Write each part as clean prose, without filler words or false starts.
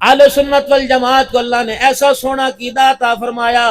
اہل سنت والجماعت کو اللہ نے ایسا سونا عقیدہ عطا فرمایا،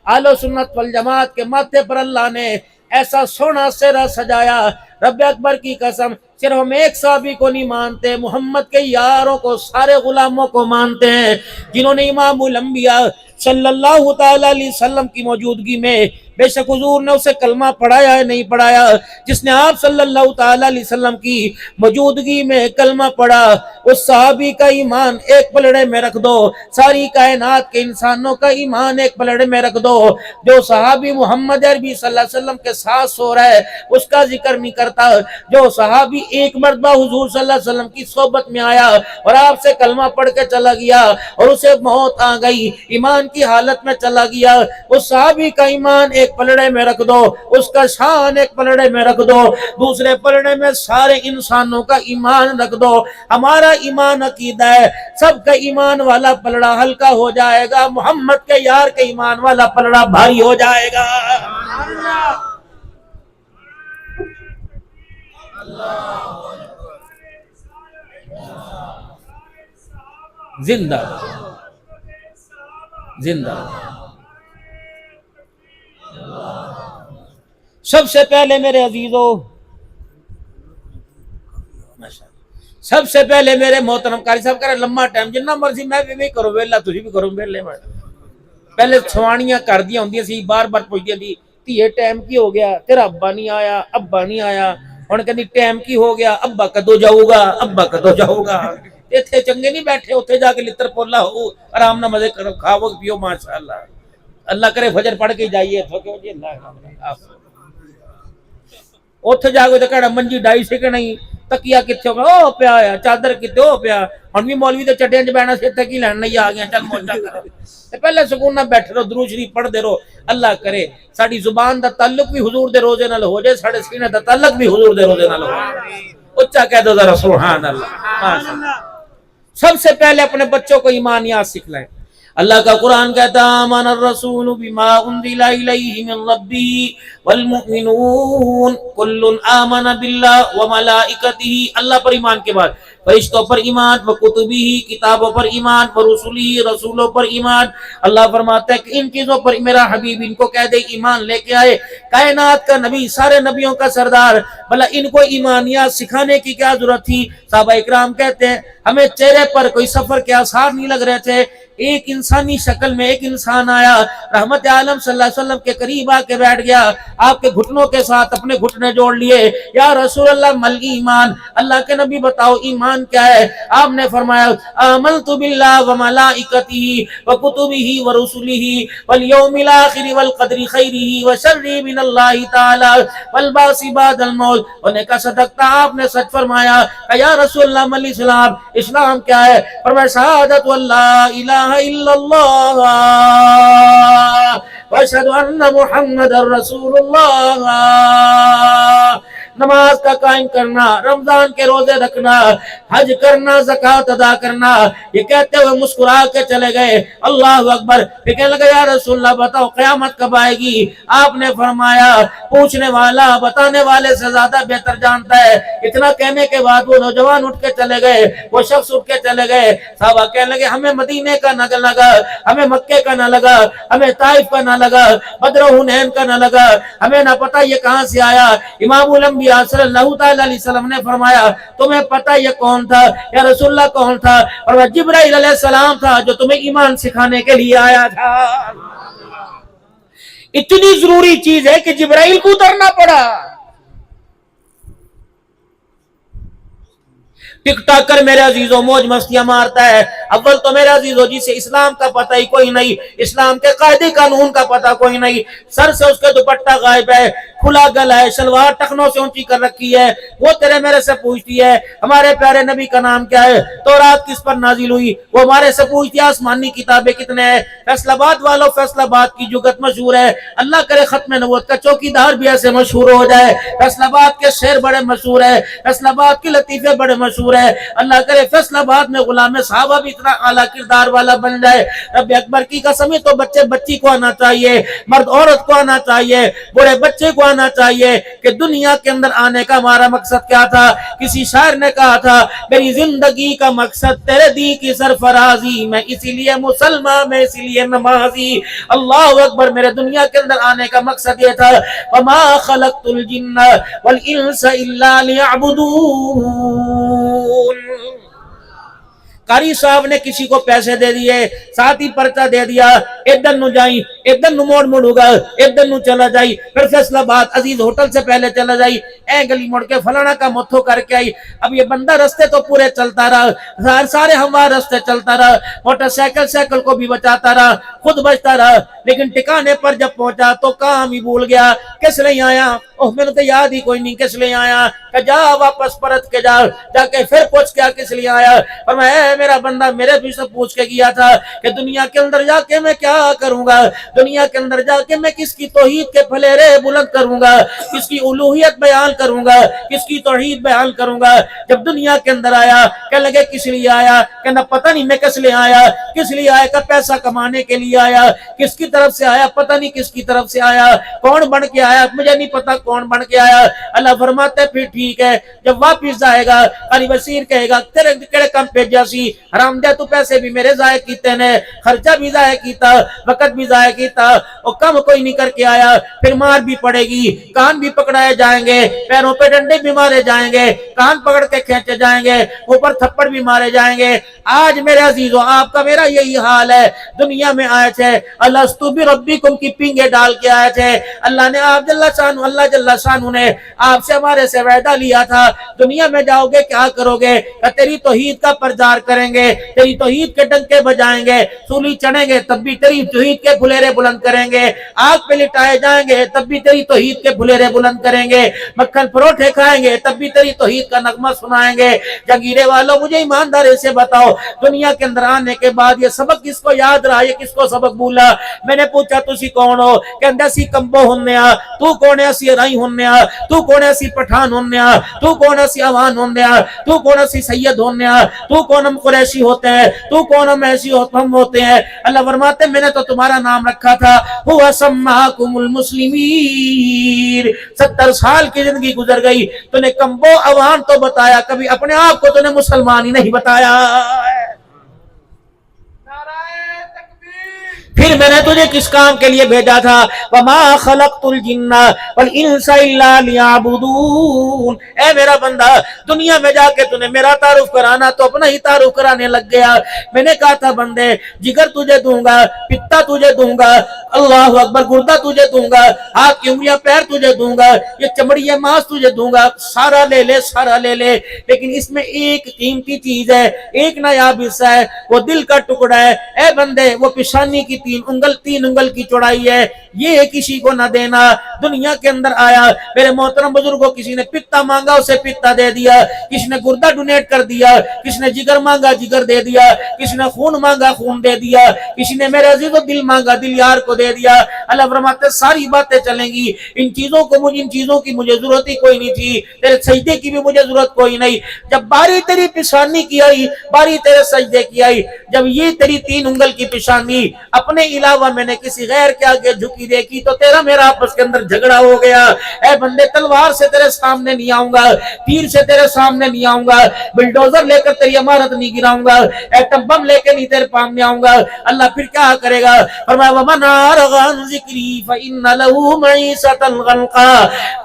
اہل سنت والجماعت کے ماتھے پر اللہ نے ایسا سونا سہرا سجایا، رب اکبر کی قسم صرف ہم ایک صحابی کو نہیں مانتے، محمد کے یاروں کو، سارے غلاموں کو مانتے ہیں، جنہوں نے امام الانبیاء صلی اللہ تعالی علیہ وسلم کی موجودگی میں، بے شک حضور نے اسے کلمہ پڑھایا ہے نہیں پڑھایا، جس نے آپ صلی اللہ تعالی علیہ وسلم کی موجودگی میں کلمہ پڑھا، اس صحابی کا ایمان ایک پلڑے میں رکھ دو، ساری کائنات کے انسانوں کا ایمان ایک پلڑے میں رکھ دو، جو صحابی محمد عربی صلی اللہ علیہ وسلم کے ساتھ سو رہا ہے اس کا ذکر نہیں کرتا، جو صحابی ایک مرتبہ حضور صلی اللہ علیہ وسلم کی صحبت میں آیا اور آپ سے کلمہ پڑھ کے چلا گیا اور اسے موت آ گئی، ایمان کی حالت میں چلا گیا، اس صحابی کا ایمان ایک پلڑے میں رکھ دو، اس کا شان ایک پلڑے میں رکھ دو، دوسرے پلڑے میں سارے انسانوں کا ایمان رکھ دو۔ ہمارا ایمان عقیدہ ہے، سب کا ایمان والا پلڑا ہلکا ہو جائے گا، محمد کے یار کے ایمان والا پلڑا بھاری ہو جائے گا۔ زندہ زندہ۔ سب سے پہلے میرے عزیزو، سب سے پہلے میرے محترم قاری صاحب کرے لمبا ٹائم جنہ مرضی میں بھی کرو ویلا تسی بھی کرو ویلے میں پہلے سوانیاں کر دیا ہوندیاں سی، بار بار پوچھدی تھی تیے ٹائم کی ہو گیا، تیرا ابا نہیں آیا، ابا نہیں آیا، ہن کہندی ٹائم کی ہو گیا، ابا کدو جاؤ گا، ابا کدو جاؤ گا، ایتھے چنگے نہیں بیٹھے، اوتھے جا کے لتر پولا ہو، آرام نہ مزے کرو، کھاؤ پیو، ماشاءاللہ، اللہ کرے فجر پڑھ کے جائیے جی اللہ اوتھے جا کے کہنا منجی ڈائی سے کہ نہیں، تکیا کتنے ہو گیا، او پیا آیا، چادر کتنے ہو پیا، ہن بھی مولوی دے چٹیاں چ بہنا سے تک ہی لین نہیں آ گیا، چل موجہ کرو، پہلے سکون نہ بیٹھے رہو، درود شریف پڑھ دے رہو، اللہ کرے ساڈی زبان دا تعلق بھی حضور دے روزے نال ہو جائے، ساڈے سینے دا تعلق بھی حضور دے روزے نال ہو جائے، اچھا کہہ دو ذرا سبحان اللہ۔ سب سے پہلے اپنے بچوں کو ایمانیات سکھلائیں۔ اللہ کا قرآن کہتا ہے آمن الرسول بما انزل الیہ من ربہ والمؤمنون کل آمن باللہ وملائکتہ، اللہ پر ایمان کے بعد فرشتوں پر ایمان، وکتبہ کتابوں پر ایمان، ورسلہ رسولوں پر ایمان۔ اللہ فرماتا ہے کہ ان چیزوں پر میرا حبیب ان کو کہہ دے ایمان لے کے آئے، کائنات کا نبی، سارے نبیوں کا سردار، بھلا ان کو ایمانیات سکھانے کی کیا ضرورت تھی؟ صحابہ اکرام کہتے ہیں ہمیں چہرے پر کوئی سفر کے آثار نہیں لگ رہے تھے، ایک انسانی شکل میں ایک انسان آیا، رحمت عالم صلی اللہ علیہ وسلم کے قریب آ کے بیٹھ گیا، آپ کے گھٹنوں کے ساتھ اپنے گھٹنے جوڑ لیے، یا رسول اللہ مل ایمان، اللہ کے نبی بتاؤ ایمان کیا ہے؟ آپ نے فرمایا آمنت باللہ وملائکتہ وکتبہ ورسلہ والیوم الآخر والقدر خیرہ وشرہ من اللہ تعالی والبعث بعد الموت۔ انہیں کہا صدقتا، آپ نے سچ فرمایا۔ کہ یا رسول اللہ مل اسلام، اسلام کیا ہے؟ فرمایا شہادت اللہ الہ الا اللہ واشہد ان محمد رسول اللہ، نماز کا قائم کرنا، رمضان کے روزے رکھنا، حج کرنا، زکوٰۃ ادا کرنا، یہ کہتے ہوئے مسکرا کے چلے گئے، اللہ اکبر۔ پھر کہنے لگا یا رسول اللہ بتاؤ قیامت کب آئے گی؟ آپ نے فرمایا پوچھنے والا بتانے والے سے زیادہ بہتر جانتا ہے۔ اتنا کہنے کے بعد وہ نوجوان اٹھ کے چلے گئے، وہ شخص اٹھ کے چلے گئے، صحابہ کہنے لگے ہمیں مدینے کا نہ لگا، ہمیں مکے کا نہ لگا، ہمیں طائف کا نہ لگا، بدر و حنین کا نہ لگا، ہمیں نہ پتہ یہ کہاں سے آیا۔ امام الانبیاء صلی اللہ تعالی علیہ وسلم نے فرمایا تمہیں پتہ یہ کون تھا؟ یا رسول اللہ کون تھا؟ اور جبرائیل علیہ السلام تھا جو تمہیں ایمان سکھانے کے لیے آیا تھا۔ اتنی ضروری چیز ہے کہ جبرائیل کو اترنا پڑا۔ ٹک ٹاک کر میرے عزیزوں موج مستیاں مارتا ہے، اول تو میرے عزیزوں جسے اسلام کا پتہ ہی کوئی نہیں، اسلام کے قاعدے قانون کا پتہ کوئی نہیں، سر سے اس کے دوپٹہ غائب ہے، کھلا گلا ہے، شلوار ٹخنوں سے اونچی کر رکھی ہے، وہ تیرے میرے سے پوچھتی ہے ہمارے پیارے نبی کا نام کیا ہے، تورات کس پر نازل ہوئی، وہ ہمارے سے پوچھتی ہے آسمانی کتابیں کتنے ہیں۔ فیصل آباد والوں، فیصل آباد کی جگت مشہور ہے، اللہ کرے ختم نبوت کا چوکیدار بھی ایسے مشہور ہو جائے۔ فیصل آباد کے شعر بڑے مشہور ہے، فیصل آباد کے لطیفے بڑے مشہور ہے. اللہ کرے فیصلہ آباد میں غلام صحابہ بھی اتنا اعلیٰ کردار والا بن جائے. رب اکبر کی قسم ہے. تو بچے بچی کو آنا چاہیے, مرد عورت کو آنا چاہیے, بڑے بچے کو آنا چاہیے کہ دنیا کے اندر آنے کا ہمارا مقصد کیا تھا. کسی شاعر نے کہا تھا میری زندگی کا مقصد تیرے دین کی سرفرازی, میں اسی لیے مسلمان, میں اسی لیے نمازی. اللہ اکبر. میرے دنیا کے اندر آنے کا مقصد یہ تھا وما خلقت الجن والانس الا ليعبدون. قاری صاحب نے کسی کو پیسے دے دیے, ساتھ ہی پرچہ دے دیا, ادھر نو جائی, ادھر نو موڑ مڑوگا, ادھر نو چلا جائی, پھر فیصلہ بات عزیز ہوٹل سے پہلے چلا جائی, اے گلی مڑ کے فلانا کا متھو کر کے آئی. اب یہ بندہ رستے تو پورے چلتا رہا, سارے ہموار رستے چلتا رہا, موٹر سائیکل کو بھی بچاتا رہا, خود بچتا رہا, لیکن ٹھکانے پر جب پہنچا تو کام ہی بھول گیا. کس لیے آیا؟ اوہ میں نے تو یاد ہی کوئی نہیں کس لیے آیا. کہ جا واپس پرت کے جا کے پھر پوچھ کیا کس لیے آیا. فرمایا میرا بندہ میرے بھی سے پوچھ کے گیا تھا کہ دنیا کے اندر جا کے میں کیا کروں گا, دنیا کے اندر جا کے میں کس کی توحید کے پھلیرے بلند کروں گا, کس کی الوہیت بیان کروں گا, کس کی توحید بیان کروں گا. جب دنیا کے اندر آیا کہ لگے کس لیے آیا, کہنا پتہ نہیں میں کس لیے آیا, کس لیے آیا کہ پیسہ کمانے کے لیے آیا, کس کی طرف سے آیا پتہ نہیں کس کی طرف سے آیا, کون بن کے آیا مجھے نہیں پتا کون بن کے آیا. اللہ فرماتے پھر ٹھیک ہے, جب واپس جائے گا قاری وزیر کہے گا تیرے کڑے کم بھیجا سی حرام دے, تو پیسے بھی میرے ضائع کیتے نے, خرچہ بھی ضائع کیتا, وقت بھی ضائع کیتا, اور کم کوئی نہیں کر کے آیا. پھر مار بھی پڑے گی, کان بھی پکڑائے جائیں گے, پیروں پہ ڈنڈے بھی مارے جائیں گے, کان پکڑ کے کھینچے جائیں گے, اوپر تھپڑ بھی مارے جائیں گے. آج میرے عزیزوں آپ کا میرا یہی حال ہے. دنیا میں آئے تھے الستو بربکم کی پینگے ڈال کے آئے تھے. اللہ نے آپ اللہ جل شانہ نے آپ سے ہمارے سے وعدہ لیا تھا دنیا میں جاؤ گے کیا کرو گے, کہ تیری توحید کا پرچار کریں گے, تیری توحید کے ڈنکے بجائیں گے, سولی چڑھیں گے تب بھی تیری توحید کے پھلیرے بلند کریں گے, آگ پہ لٹائے جائیں گے تب بھی تیری توحید کے پھلیرے بلند کریں گے, مکھن پروٹھے کھائیں گے تب بھی تیری توحید کا نغمہ سنائیں گے. جگیرے والوں مجھے ایمانداری سے بتاؤ دنیا کے اندر آنے کے بعد یہ سبق کس کو یاد رہا, یہ کس کو سبق بھولا. میں نے پوچھا تسی کون ہو, کہ اسی کمبو ہننے آ, تو کون ہے اسی رائی ہننے آ, تو کون ہے اسی پٹھان ہننے آ, تو کون ہے اسی عوان ہننے آ, تو کون ہے اسی سید ہننے آ, تو کون ہم قریشی ہوتے ہیں, تو کون ہم ایسی ہم ہوتے ہیں. اللہ فرماتے میں نے تو تمہارا نام رکھا تھا ہوا سماکم المسلمین. 70 سال کی زندگی گزر گئی, تو نے کمبو عوان تو بتایا, کبھی اپنے آپ کو تو نے مسلمان ہی نہیں بتایا. پھر میں نے تجھے کس کام کے لیے بھیجا تھا, وما خلقت الجن والانس الا ليعبدون. اے میرا بندہ دنیا میں جا کے تو نے میرا تعارف کرانا تو اپنا ہی تعارف کرانے لگ گیا. میں نے کہا تھا بندے جگر تجھے دوں گا, پتا تجھے دوں گا, اللہ اکبر, گردہ تجھے دوں گا, ہاتھ کی انگلیاں پیر تجھے دوں گا, یہ چمڑی ہے ماس تجھے دوں گا, سارا لے لے سارا لے لے, لیکن اس میں ایک قیمتی چیز ہے, ایک نایاب حصہ ہے, وہ دل کا ٹکڑا ہے. اے بندے وہ پیشانی کی 3 انگل کی چوڑائی ہے, یہ کسی کو نہ دینا. دنیا کے اندر آیا میرے محترم بزرگوں, کسی نے پتا مانگا اسے پتا دے دیا, کسی نے گردہ ڈونیٹ کر دیا, کسی نے جگر مانگا جگر دے دیا, کسی نے خون مانگا خون دے دیا, کسی نے میرے عزیز و دل مانگا دل یار کو دے دیا. اللہ فرماتے ساری باتیں چلیں گی, ان چیزوں کی مجھے ضرورت ہی کوئی نہیں تھی, تیرے سجدے کی بھی مجھے ضرورت کوئی نہیں. جب باری تیری پیشانی کی آئی, باری تیرے سجدے کی آئی, جب یہ تیری 3 انگل کی پیشانی اپنے علاوہ میں نے کسی غیر کے آگے جھکی دیکھی تو تیرا میرا آپس کے اندر جھگڑا ہو گیا. اے بندے تلوار سے تیرے سامنے نہیں آؤں گا, تیر سے تیرے سامنے نہیں آؤں گا, بلڈوزر لے کر تیری عمارت نہیں گراؤں گا, ایٹم بم لے کے نہیں تیرے سامنے آؤں گا. اللہ پھر کیا کرے گا, فرمایا وَمَنْ أَعْرَضَ عَنْ ذِكْرِي فَإِنَّ لَهُ مَعِيشَةً ضَنْكًا.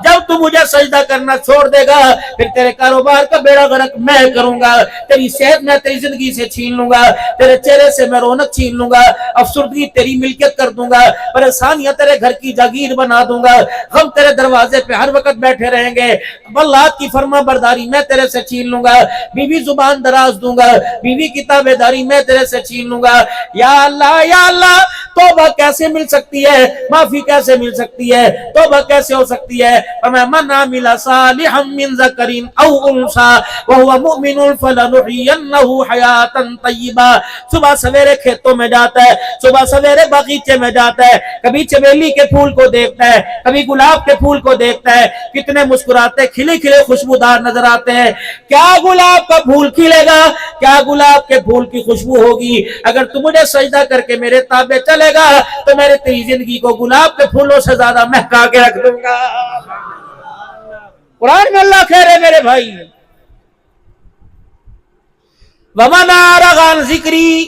جب تو مجھے سجدہ کرنا چھوڑ دے گا پھر تیرے کاروبار کا بیڑا غرق میں کروں گا, تیری صحت میں تیری زندگی سے چھین لوں گا, تیرے چہرے سے میں رونق چھین لوں گا, افسردگی تیری ملکیت کر دوں گا, پریشانیاں تیرے گھر کی جاگیر بنا دوں گا, غم تیرے دروازے پہ ہر وقت بیٹھے رہیں گے, اللہ کی فرما برداری میں تیرے سے چھین لوں گا, بیوی زبان دراز دوں گا, بیوی کی تابعداری میں تیرے سے چھین لوں گا. یا اللہ توبہ کیسے مل سکتی ہے, معافی کیسے مل سکتی ہے, توبہ کیسے ہو سکتی ہے؟ فرمایا من عمل صالحا من ذکر او انثى وهو مؤمن فلنحيينه حیاتا طیبہ. صبح سویرے کھیتوں میں جاتا ہے, صبح سویرے باغیچے میں جاتا ہے, کبھی چمیلی کے پھول کو دیکھتا ہے, کبھی گلاب کے پھول کو دیکھتا ہے, کتنے مسکراتے کھلے کھلے خوشبودار نظر آتے ہیں. کیا گلاب کا پھول کھلے گا, کیا گلاب کے پھول کی خوشبو ہوگی؟ اگر تو مجھے سجدہ کر کے میرے تابع چلے گا تو میرے تیری زندگی کو گلاب کے پھولوں سے زیادہ مہکا کے رکھ دوں گا. قرآن میں اللہ کہہ رہے میرے بھائی, وَمَنْ أَعْرَضَ عَنْ ذِكْرِي,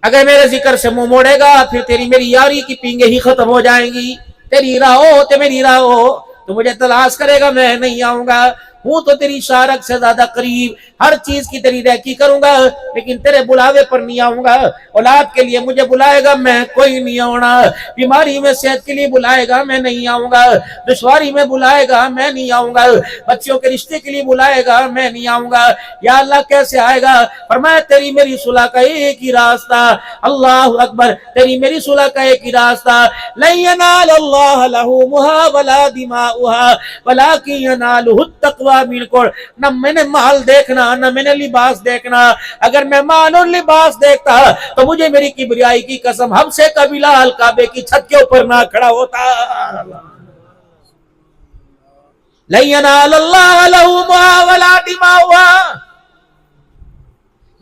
اگر میرے ذکر سے منہ موڑے گا پھر تیری میری یاری کی پینگیں ہی ختم ہو جائیں گی. تیری راہ ہو تو میری راہ ہو, تو مجھے تلاش کرے گا میں نہیں آؤں گا. ہوں تو تیری شارک سے زیادہ قریب, ہر چیز کی تیری ریکی کروں گا, لیکن تیرے بلاوے پر نہیں آؤں گا. اولاد کے لیے مجھے بلائے گا میں کوئی نہیں آؤں, بیماری میں صحت کے لیے بلائے گا میں نہیں آؤں گا, دشواری میں بلائے گا میں نہیں آؤں گا, بچوں کے رشتے کے لیے بلائے گا میں نہیں آؤں گا. یا اللہ کیسے آئے گا؟ فرمایا تیری میری صلح کا ایک ہی راستہ, اللہ اکبر, تیری میری صلح کا ایک ہی راستہ, لن ينال الله لحومها ولا دماؤها ولكن يناله التقوى منکم. نہ میں نے مال دیکھنا نہ میں نے لباس دیکھنا, اگر میں مال اور لباس دیکھتا تو مجھے میری کبریائی کی قسم ہم سے کا بلال کعبے کی چھت کے اوپر نہ کھڑا ہوتا. لن ينال الله لحومها ولا دماؤها,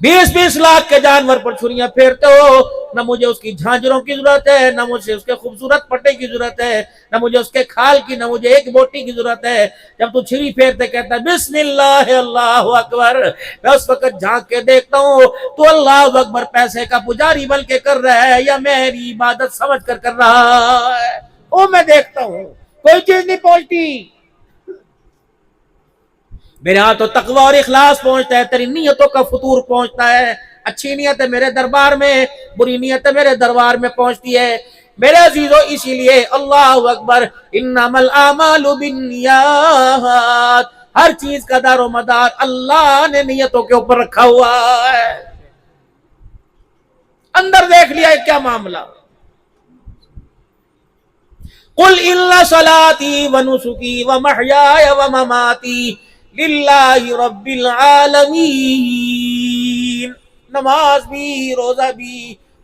20-20 لاکھ کے جانور پر چھریاں پھیرتے ہو, نہ مجھے اس کی جھانجروں کی ضرورت ہے, نہ مجھے اس کے خوبصورت پٹے کی ضرورت ہے, نہ مجھے اس کے کھال کی, نہ مجھے ایک بوٹی کی ضرورت ہے. جب تو چھری پھیرتے کہتا ہے بسم اللہ اللہ اکبر, میں اس وقت جھانک کے دیکھتا ہوں تو اللہ اکبر پیسے کا پجاری بن کے کر رہا ہے یا میری عبادت سمجھ کر رہا ہے. وہ میں دیکھتا ہوں, کوئی چیز نہیں پہنچتی میرے ہاں, تو تقوی اور اخلاص پہنچتا ہے, تیری نیتوں کا فطور پہنچتا ہے. اچھی نیت ہے میرے دربار میں, بری نیت ہے میرے دربار میں پہنچتی ہے. میرے عزیزو اسی لیے اللہ اکبر, انما الاعمال بالنیات, ہر چیز کا دار و مدار اللہ نے نیتوں کے اوپر رکھا ہوا ہے. اندر دیکھ لیا ہے کیا معاملہ. قل ان صلاتي ونسكي ومحياي ومماتي للہ رب العالمین, نماز بھی, روزہ بھی,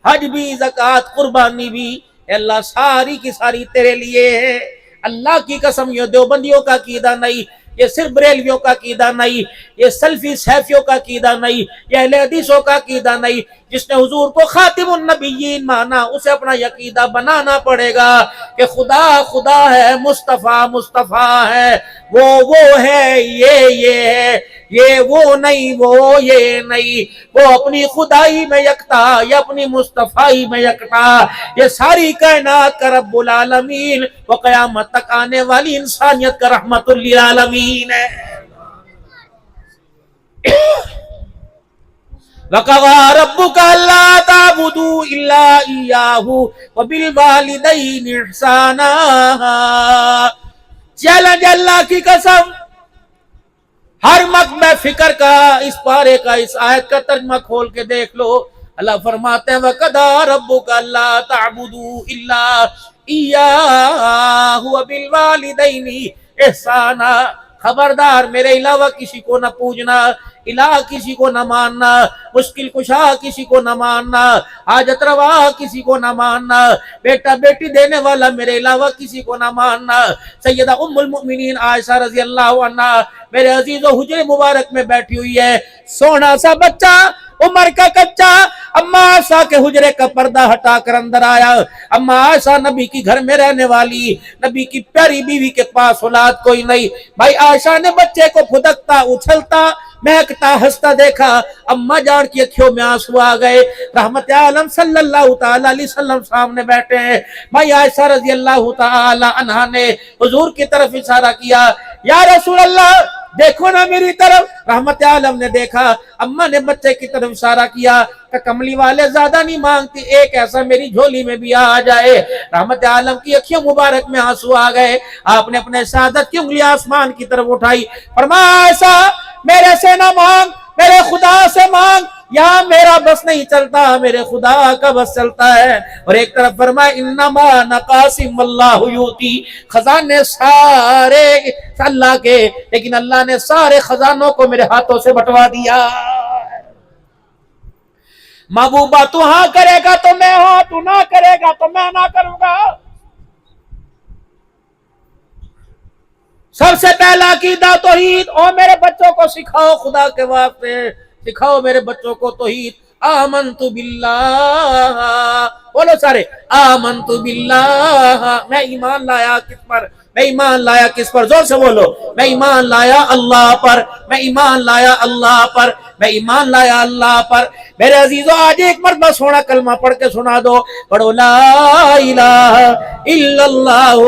حج بھی, زکوٰۃ, قربانی بھی, اے اللہ ساری کی ساری تیرے لیے ہے. اللہ کی قسم یہ دیوبندیوں کا عقیدہ نہیں, یہ صرف بریلویوں کا عقیدہ نہیں, یہ سلفی سیفیوں کا عقیدہ نہیں, یہ اہل حدیثوں کا عقیدہ نہیں. جس نے حضور کو خاتم النبیین مانا اسے اپنا عقیدہ بنانا پڑے گا کہ خدا خدا ہے, مصطفیٰ مصطفیٰ ہے, وہ ہے, یہ ہے, یہ وہ نہیں وہ یہ نہیں, وہ اپنی خدائی میں یکتا یا اپنی مصطفیٰ میں یکتا. یہ ساری کائنات کا رب العالمین, وہ قیامت تک آنے والی انسانیت کا رحمت للعالمین ہے. وَقَضَىٰ رَبُّكَ أَلَّا تَعْبُدُوا إِلَّا إِيَّاهُ وَبِالْوَالِدَيْنِ إِحْسَانًا. چیلنج اللہ کی قسم, ہر مقبہ فکر کا اس پارے کا, اس آیت کا ترجمہ کھول کے دیکھ لو. اللہ فرماتے ہیں وَقَضَىٰ رَبُّكَ أَلَّا تَعْبُدُوا إِلَّا إِيَّاهُ وَبِالْوَالِدَيْنِ إِحْسَانًا. خبردار میرے علاوہ کسی کو نہ پوجنا, الہ کسی کو نہ ماننا, مشکل کشا کسی کو نہ ماننا, حاجت روا کسی کو نہ ماننا, بیٹا بیٹی دینے والا میرے علاوہ کسی کو نہ ماننا. سیدہ ام المؤمنین عائشہ رضی اللہ عنہ میرے عزیز و حجر مبارک میں بیٹھی ہوئی ہے, سونا سا بچہ, عمر کا کچا, اما عائشہ کے حجرے کا پردہ ہٹا کر اندر آیا. اما عائشہ نبی کی گھر میں رہنے والی, نبی کی پیاری بیوی کے پاس اولاد کوئی نہیں. بھائی عائشہ نے بچے کو پھدکتا, اچھلتا, مہکتا, ہنستا دیکھا. اما جان کی اکھیوں میں آنسو آ گئے. رحمت عالم صلی اللہ تعالی علیہ وسلم سامنے بیٹھے ہیں. بھائی عائشہ رضی اللہ تعالی عنہا نے حضور کی طرف اشارہ کیا, یا رسول اللہ دیکھو نا میری طرف. رحمت عالم نے دیکھا, اما نے بچے کی طرف اشارہ کیا کہ کملی والے زیادہ نہیں مانگتی, ایک ایسا میری جھولی میں بھی آ جائے. رحمت عالم کی اکھیوں مبارک میں آنسو آ گئے. آپ نے اپنے شہادت کی انگلی آسمان کی طرف اٹھائی, فرمایا ایسا میرے سے نہ مانگ, میرے خدا سے مانگ. یہاں میرا بس نہیں چلتا، میرے خدا کا بس چلتا ہے۔ اور ایک طرف فرمایا انما نقاسم اللہ یوتی، خزانے سارے اللہ کے، لیکن اللہ نے سارے خزانوں کو میرے ہاتھوں سے بٹوا دیا۔ محبوبہ تو ہاں کرے گا تو میں ہاں، تو نہ کرے گا تو میں نہ کروں گا۔ سب سے پہلا عقیدہ توحید، اور میرے بچوں کو سکھاؤ خدا کے واسطے، سکھاؤ میرے بچوں کو توحید۔ آمنت باللہ، بولو سارے آمنت باللہ، میں ایمان لایا کس پر؟ میں ایمان لایا کس پر؟ زور سے بولو، میں ایمان لایا اللہ پر، میں ایمان لایا اللہ پر، میں ایمان لایا اللہ پر۔ میرے عزیزو آج ایک مرتبہ سونا کلمہ پڑھ کے سنا دو، پڑھو لا الہ الا اللہ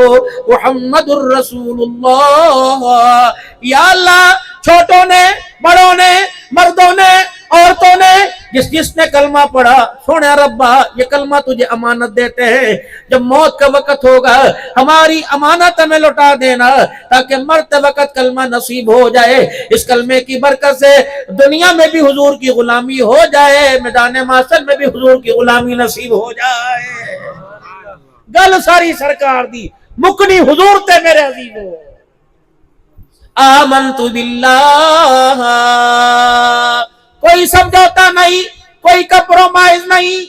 محمد الرسول اللہ۔ یا اللہ، چھوٹوں نے، بڑوں نے، مردوں نے، عورتوں نے، جس نے کلمہ پڑھا، سونے ربا یہ کلمہ تجھے امانت دیتے ہیں، جب موت کا وقت ہوگا ہماری امانت ہمیں لوٹا دینا، تاکہ مرتے وقت کلمہ نصیب ہو جائے۔ اس کلمے کی برکت سے دنیا میں بھی حضور کی غلامی ہو جائے، میدان محشر میں بھی حضور کی غلامی نصیب ہو جائے۔ گل ساری سرکار دی، مکنی حضور تے میرے عزیزو۔ آمنت باللہ، کوئی سمجھوتا نہیں، کوئی کمپرومائز نہیں۔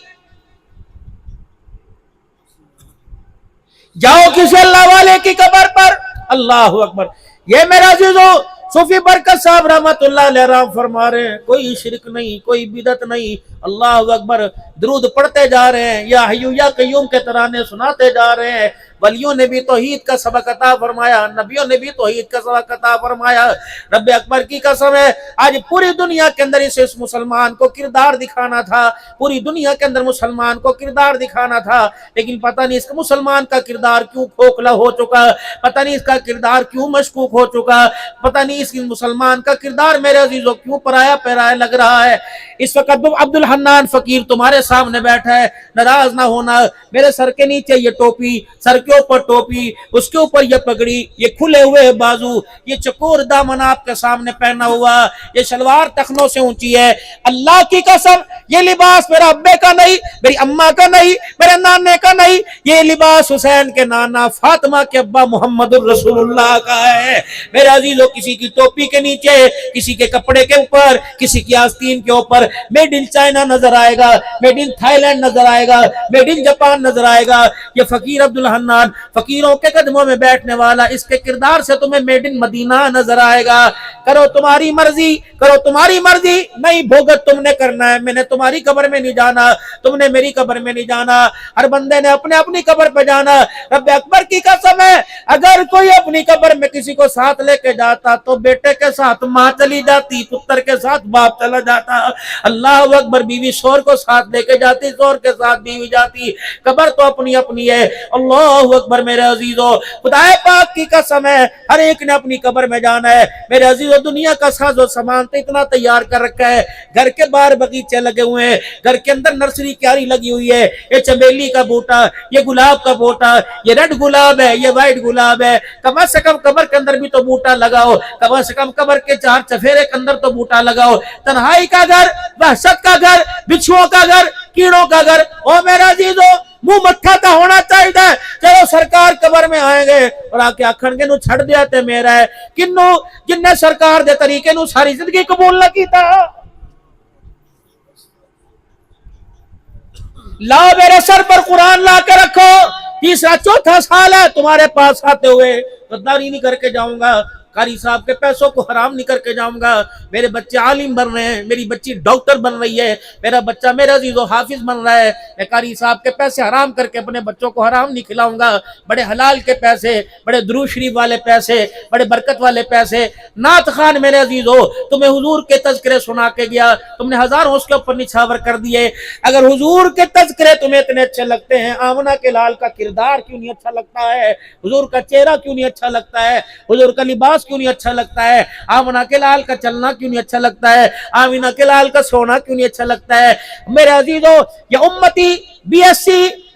جاؤ کسی اللہ والے کی قبر پر، اللہ اکبر۔ یہ میرا عزیزو صوفی برکت صاحب رحمت اللہ علیہ رحم فرما رہے ہیں، کوئی شرک نہیں، کوئی بدعت نہیں، اللہ اکبر۔ درود پڑھتے جا رہے ہیں، یا حیو یا قیوم کے ترانے سناتے جا رہے ہیں۔ ولیوں نے بھی توحید کا سبق عطا فرمایا، نبیوں نے بھی توحید کا سبق عطا فرمایا۔ رب اکبر کی قسم ہے، آج پوری دنیا کے اندر اس مسلمان کو کردار دکھانا تھا، پوری دنیا کے اندر مسلمان کو کردار دکھانا تھا، لیکن پتہ نہیں اس مسلمان کا کردار کیوں کھوکھلا ہو چکا، پتہ نہیں اس کا کردار کیوں مشکوک ہو چکا، پتہ نہیں اس مسلمان کا کردار میرے عزیزوں کیوں پرایا پیرایا لگ رہا ہے۔ اس وقت عبد الحنان فقیر تمہارے سامنے بیٹھا ہے، ناراض نہ ہونا، میرے سر کے نیچے یہ ٹوپی، سر کے اوپر ٹوپی، اس کے اوپر یہ پگڑی، یہ کھلے ہوئے بازو، یہ چکور دامن آپ کے سامنے پہنا ہوا، یہ شلوار ٹخنوں سے اونچی ہے۔ اللہ کی قسم یہ لباس میرا ابے کا نہیں، میری اماں کا نہیں، میرے نانے کا نہیں، یہ لباس حسین کے نانا فاطمہ کے ابا محمد الرسول اللہ کا ہے۔ میرے عزیزوں کسی کی ٹوپی کے نیچے، کسی کے کپڑے کے اوپر، کسی کی آستین کے اوپر میڈ ان چائنا نظر آئے گا، میڈ ان تھائی لینڈ نظر آئے گا، میڈ ان جاپان نظر آئے گا۔ یہ فقیر عبد الحنان فقیروں کے قدموں میں بیٹھنے والا، اس کے کردار سے تمہیں میڈ ان مدینہ نظر آئے گا۔ کرو تمہاری مرضی، کرو تمہاری مرضی، نہیں بھوگت تم نے کرنا ہے، میں نے تمہاری قبر میں نہیں جانا، تم نے میری قبر میں نہیں جانا، ہر بندے نے اپنے اپنی قبر پہ جانا۔ رب اکبر کی قسم ہے، اگر کوئی اپنی قبر میں کسی کو ساتھ لے کے جاتا تو بیٹے کے ساتھ ماں چلی جاتی، پتر کے ساتھ باپ چلا جاتا، اللہ اکبر، بیوی شور کو ساتھ لے کے جاتی، شور کے ساتھ بیوی جاتی، قبر تو اپنی اپنی ہے۔ اللہ اکبر میرے عزیزو، خدا پاک کی قسم ہے، ہر ایک نے اپنی قبر میں جانا ہے۔ میرے عزیزو دنیا کا ساز و سامان تو اتنا تیار کر رکھا ہے، گھر کے باہر باغیچے لگے ہوئے ہیں، گھر کے اندر نرسری کیاری لگی ہوئی ہے، یہ چمیلی کا بوٹا، یہ گلاب کا بوٹا، یہ ریڈ گلاب ہے، یہ وائٹ گلاب ہے، کم سے کم قبر کے اندر بھی تو بوٹا لگاؤ، کم سے کم قبر کے چار چفیرے کے اندر تو بوٹا لگاؤ۔ تنہائی کا گھر، وحشت کا گھر، بچھوؤں کا گھر، کیڑوں کا گھر، او میرا عزیزو منہ مٹھا کا ہونا چاہیے۔ چلو سرکار قبر میں آئیں گے اور آ کے آکھن گے نو چھڑ دیا تے میرا ہے، کنو جن نے سرکار دے طریقے نو ساری زندگی قبول نہ کیتا۔ لاؤ میرے سر پر قرآن لا کے رکھو، تیسرا چوتھا سال ہے تمہارے پاس آتے ہوئے، غداری نہیں کر کے جاؤں گا، قاری صاحب کے پیسوں کو حرام نہیں کر کے جاؤں گا، میرے بچے عالم بن رہے ہیں، میری بچی ڈاکٹر بن رہی ہے، میرا بچہ میرا عزیز و حافظ بن رہا ہے، میں قاری صاحب کے پیسے حرام کر کے اپنے بچوں کو حرام نہیں کھلاؤں گا، بڑے حلال کے پیسے، بڑے درود شریف والے پیسے، بڑے برکت والے پیسے۔ نعت خان میرے عزیز ہو، تمہیں حضور کے تذکرے سنا کے گیا، تم نے ہزاروں اس کے اوپر نچھاور کر دیے۔ اگر حضور کے تذکرے تمہیں اتنے اچھے لگتے ہیں، آمنہ کے لال کا کردار کیوں نہیں اچھا لگتا ہے، حضور کا چہرہ کیوں نہیں اچھا لگتا ہے، حضور کا لباس کیوں نہیں اچھا لگتا ہے، آمنہ کے لال کا چلنا کیوں نہیں اچھا لگتا ہے، آمنہ کے لال کا سونا کیوں نہیں اچھا لگتا ہے۔ میرے عزیزو یہ امتی بی ایس سی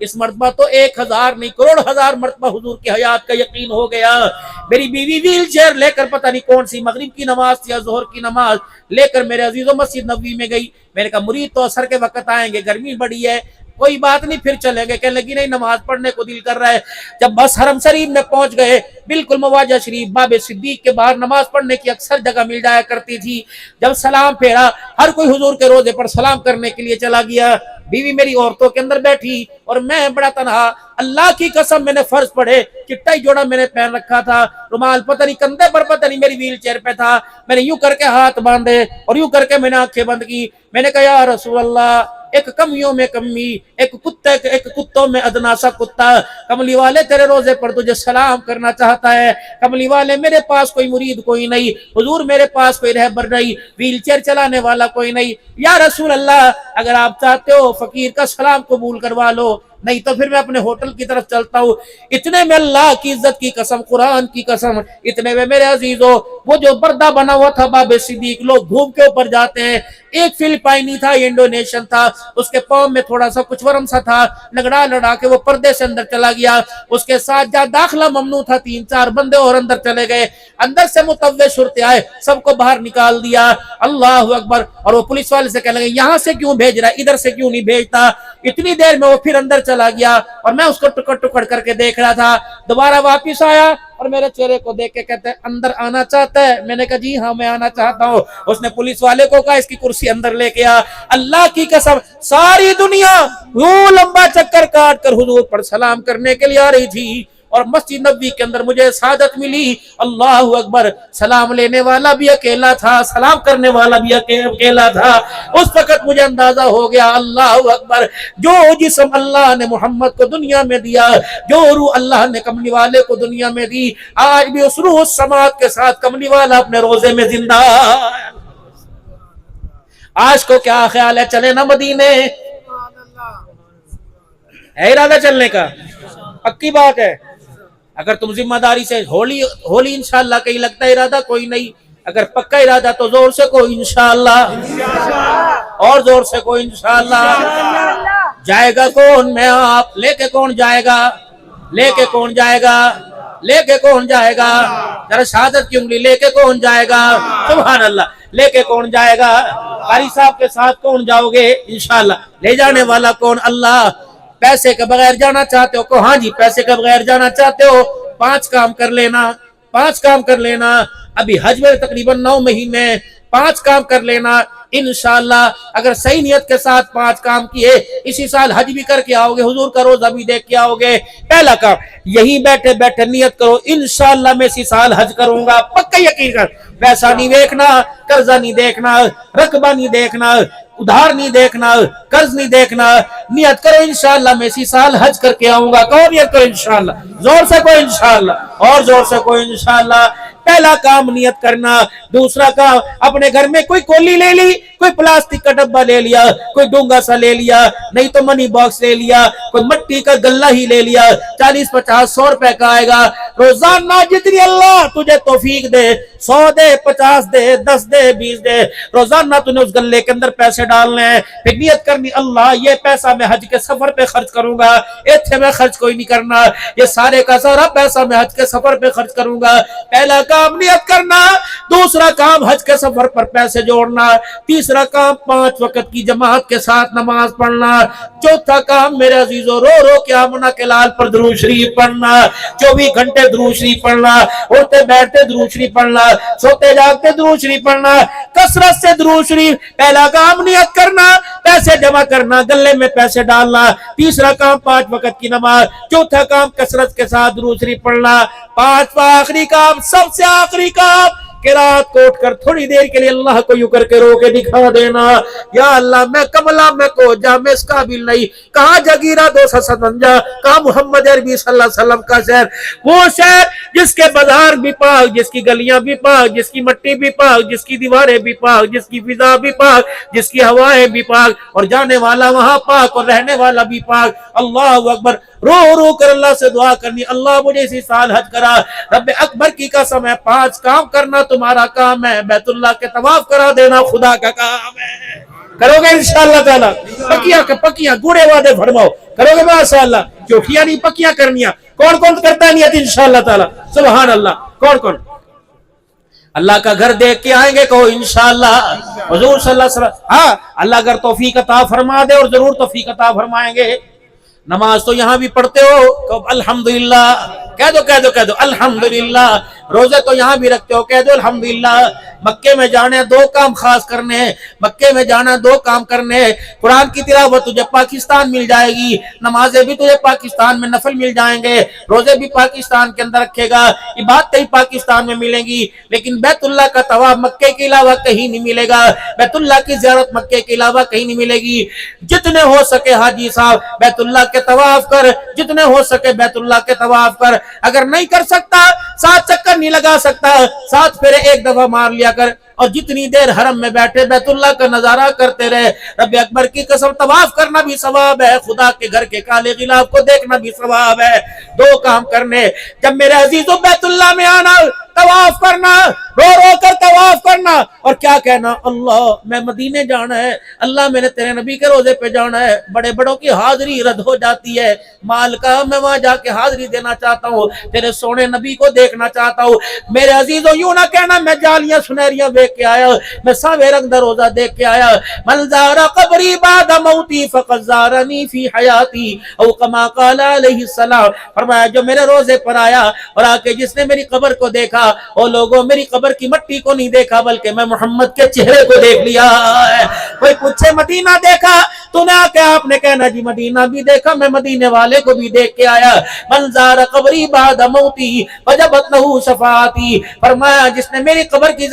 اس مرتبہ تو 1000 نہیں کروڑ ہزار مرتبہ حضور کی حیات کا یقین ہو گیا. میری بیوی ویل چیئر لے کر پتہ نہیں کون سی مغرب کی نماز تھی یا ظہر کی نماز لے کر میرے عزیزوں مسجد نبوی میں گئی. میں نے کہا مرید تو عصر کے وقت آئیں گے, گرمی بڑی ہے, کوئی بات نہیں پھر چلیں گے. کہنے لگی نہیں نماز پڑھنے کو دل کر رہا ہے. جب بس حرم شریف میں پہنچ گئے, بالکل مواجہ شریف باب صدیق کے باہر نماز پڑھنے کی اکثر جگہ مل جایا کرتی تھی. جب سلام پھیرا ہر کوئی حضور کے روضے پر سلام کرنے کے لیے چلا گیا. بیوی میری عورتوں کے اندر بیٹھی اور میں بڑا تنہا. اللہ کی قسم میں نے فرض پڑھے, چٹا ہی جوڑا میں نے پہن رکھا تھا, رومال پتہ نہیں کندھے پر پتہ نہیں میری ویل چیئر پہ تھا. میں نے یوں کر کے ہاتھ باندھے اور یوں کر کے میں نے آنکھیں بند کی. میں نے کہا یا رسول اللہ, ایک کمیوں میں کمی, ایک کتوں میں ادنا سا کتا, کملی والے تیرے روزے پر تجھے سلام کرنا چاہتا ہے. کملی والے میرے پاس کوئی مرید کوئی نہیں, حضور میرے پاس کوئی رہبر نہیں, ویل چیئر چلانے والا کوئی نہیں. یا رسول اللہ اگر آپ چاہتے ہو فقیر کا سلام قبول کروا لو, نہیں تو پھر میں اپنے ہوٹل کی طرف چلتا ہوں. اتنے میں اللہ کی عزت کی قسم, قرآن کی قسم, اتنے میں میرے عزیزوں وہ جو پردہ بنا ہوا تھا باب صدیق, لوگ گھوم کے اوپر جاتے ہیں, ایک فلپائنی تھا, انڈونیشین تھا, اس کے پاؤں میں تھوڑا سا کچھ ورم سا تھا, لگڑا لڑا کے وہ پردے سے اندر چلا گیا. اس کے ساتھ جہاں داخلہ ممنوع تھا 3-4 بندے اور اندر چلے گئے. اندر سے متوجہ صورت آئے, سب کو باہر نکال دیا. اللہ اکبر. اور وہ پولیس والے سے کہنے لگے یہاں سے کیوں بھیج رہا ہے, ادھر سے کیوں نہیں بھیجتا. اتنی دیر میں وہ پھر اندر چلا گیا اور میں اس کو ٹکڑ ٹکڑ کر کے دیکھ رہا تھا. دوبارہ واپس آیا اور میرے چہرے کو دیکھ کے کہتے ہیں اندر آنا چاہتا ہے. میں نے کہا جی ہاں میں آنا چاہتا ہوں. اس نے پولیس والے کو کہا اس کی کرسی اندر لے کے آ. اللہ کی قسم ساری دنیا یوں لمبا چکر کاٹ کر حضور پر سلام کرنے کے لیے آ رہی تھی, اور مسجد نبوی کے اندر مجھے سعادت ملی. اللہ اکبر. سلام لینے والا بھی اکیلا تھا, سلام کرنے والا بھی اکیلا تھا. اس وقت مجھے اندازہ ہو گیا اللہ اکبر, جو جسم اللہ نے محمد کو دنیا میں دیا, جو روح اللہ نے کملی والے کو دنیا میں دی, آج بھی اس روح السماعت کے ساتھ کملی والا اپنے روزے میں زندہ. آج کو کیا خیال ہے, چلے نا مدینے؟ ہے ارادہ چلنے کا؟ پکی بات ہے. اگر تم ذمہ داری سے ہولی انشاءاللہ کہیں لگتا ہے ارادہ کوئی نہیں, اگر پکا ارادہ تو زور سے کوئی انشاءاللہ, اور زور سے کوئی انشاءاللہ. جائے گا کون؟ میں آپ. لے کے کون جائے گا؟ لے کے کون جائے گا؟ لے کے کون جائے گا؟ ذرا شہادت کی انگلی, لے کے کون جائے گا؟ سبحان اللہ. لے کے کون جائے گا؟ قاری صاحب کے ساتھ کون جاؤ گے؟ انشاءاللہ. لے جانے والا کون؟ اللہ. پیسے کے بغیر جانا چاہتے ہو؟ ہاں جی پیسے کے بغیر جانا چاہتے ہو, 5 کام کر لینا, 5 کام کر لینا. ابھی حج میں تقریباً 9 مہینے, 5 کام کر لینا انشاءاللہ. اگر صحیح نیت کے ساتھ 5 کام کیے, اسی سال حج بھی کر کے آؤ گے, حضور کا روزہ بھی دیکھ کے آؤ گے. پہلا کام, یہی بیٹھے بیٹھے نیت کرو انشاءاللہ میں اسی سال حج کروں گا. پکا یقین کر. پیسہ نہیں دیکھنا, قرضہ نہیں دیکھنا, رقبہ نہیں دیکھنا, ادھار نہیں دیکھنا, قرض نہیں دیکھنا. نیت کرو انشاءاللہ میں اسی سال حج کر کے آؤں گا. کون نیت کرو انشاءاللہ؟ زور سے کوئی انشاءاللہ, اور زور سے کوئی انشاءاللہ. پہلا کام نیت کرنا. دوسرا کام, اپنے گھر میں کوئی کولی لے لی, کوئی پلاسٹک کا ڈبہ لے لیا, کوئی ڈونگا سا لے لیا, نہیں تو منی باکس لے لیا, کوئی مٹی کا گلہ ہی لے لیا, 40-50-100 روپے کا آئے گا. روزانہ جتنی اللہ تجھے توفیق دے, 100 دے, 50 دے, 10 دے, 20 دے, روزانہ تو نے اس گلے کے اندر پیسے ڈالنے ہیں. پھر نیت کرنی اللہ یہ پیسہ میں حج کے سفر پہ خرچ کروں گا, ایتھے میں خرچ کوئی نہیں کرنا, یہ سارے کا سارا پیسہ میں حج کے سفر پہ خرچ کروں گا. پہلا کام نیت کرنا. دوسرا کام حج کے سفر پر پیسے جوڑنا. تیسرا کام 5 وقت کی جماعت کے ساتھ نماز پڑھنا. چوتھا کام میرے عزیزوں رو رو کے آمنہ کے لال پر درود شریف پڑھنا. 24 گھنٹے درود شریف پڑھنا, اٹھتے بیٹھتے درود شریف پڑھنا, سوتے جاگتے درود شریف پڑھنا, کثرت سے درود شریف. پہلا کام نیت کرنا, پیسے جمع کرنا, گلے میں پیسے ڈالنا. تیسرا کام 5 وقت کی نماز. چوتھا کام کثرت کے ساتھ درود شریف پڑھنا. 5واں آخری کام, سب سے آخری کام, قرات کو اٹھ کر تھوڑی دیر کے لیے اللہ کو یوں کر کے رو کے دکھا دینا, یا اللہ میں کملا میں کو جا, میں اس قابل نہیں. کہاں جگیرہ 257, کہاں محمد عربی صلی اللہ علیہ وسلم کا شہر, وہ شہر جس کے بازار بھی پاک, جس کی گلیاں بھی پاک, جس کی مٹی بھی پاک, جس کی دیواریں بھی پاک, جس کی فضا بھی پاک, جس کی ہوائیں بھی پاک, اور جانے والا وہاں پاک اور رہنے والا بھی پاک. اللہ اکبر. رو رو کر اللہ سے دعا کرنی, اللہ مجھے اسی سال حج کرا. رب اکبر کی قسم ہے 5 کام کرنا تمہارا کام ہے, بیت اللہ کے طواف کرا دینا خدا کا کام ہے. کرو گے انشاءاللہ تعالی؟ پکیاں گوڑے وعدے فرماؤ، کرو گے ماشاءاللہ؟ چوٹیاں نہیں پکیاں کرنیاں. کون کرتا ہے نیت انشاءاللہ تعالی؟ سبحان اللہ. کون اللہ کا گھر دیکھ کے آئیں گے؟ کہو انشاءاللہ. حضور صلی اللہ علیہ وسلم. ہاں اللہ اگر توفیق عطا فرما دے، اور ضرور توفیق عطا فرمائیں گے. نماز تو یہاں بھی پڑھتے ہو، کہو الحمدللہ. کہہ دو الحمدللہ. روزے تو یہاں بھی رکھتے ہو، کہہ دو الحمدللہ. مکے میں جانے دو کام خاص کرنے ہیں، مکے میں جانا دو کام کرنے ہیں. قرآن کی تلاوت تجھے پاکستان مل جائے گی، نمازیں بھی تجھے پاکستان میں نفل مل جائیں گے، روزے بھی پاکستان کے اندر رکھے گا، عبادتیں ہی پاکستان میں ملیں گی. لیکن بیت اللہ کا طواف مکے کے علاوہ کہیں نہیں ملے گا، بیت اللہ کی زیارت مکے کے علاوہ کہیں نہیں ملے گی. جتنے ہو سکے حاجی صاحب بیت اللہ کے طواف کر، جتنے ہو سکے بیت اللہ کے طواف کر. اگر نہیں کر سکتا، 7 چکر نہیں لگا سکتا، 7 پھر ایک دفعہ مار لیا کر. اور جتنی دیر حرم میں بیٹھے بیت اللہ کا نظارہ کرتے رہے. رب اکبر کی قسم طواف کرنا بھی ثواب ہے، خدا کے گھر کے کالے غلاف کو دیکھنا بھی ثواب ہے. 2 کام کرنے. جب میرے عزیزوں بیت اللہ میں آنا، طواف کرنا، رو رو کر طواف کرنا، اور کیا کہنا؟ اللہ میں مدینے جانا ہے، اللہ میں نے تیرے نبی کے روزے پہ جانا ہے. بڑے بڑوں کی حاضری رد ہو جاتی ہے، مال کا میں وہاں جا کے حاضری دینا چاہتا ہوں، تیرے سونے نبی کو دیکھنا چاہتا ہوں. میرے عزیزوں یوں نہ کہنا میں جالیاں سنہریاں دیکھ کے آیا، میں ساوے رنگ دا روزہ دیکھ کے آیا. من زار قبری بعد موتی فقد زارنی فی حیاتی، او کما قال علیہ السلام. فرمایا جو میرے روزے پر آیا اور آ کے جس نے میری قبر کو دیکھا، او لوگوں میری قبر کی مٹی کو نہیں دیکھا بلکہ میں محمد کے چہرے کو دیکھ لیا ہے. کوئی پوچھے مدینہ دیکھا؟ تو نے آ کے آپ نے کہنا جی مدینہ بھی دیکھا، میں مدینے والے کو بھی دیکھ کے آیا. من زار قبری بعد موتی وجبت لہ شفاعتی. فرمایا جس نے میری قبر کی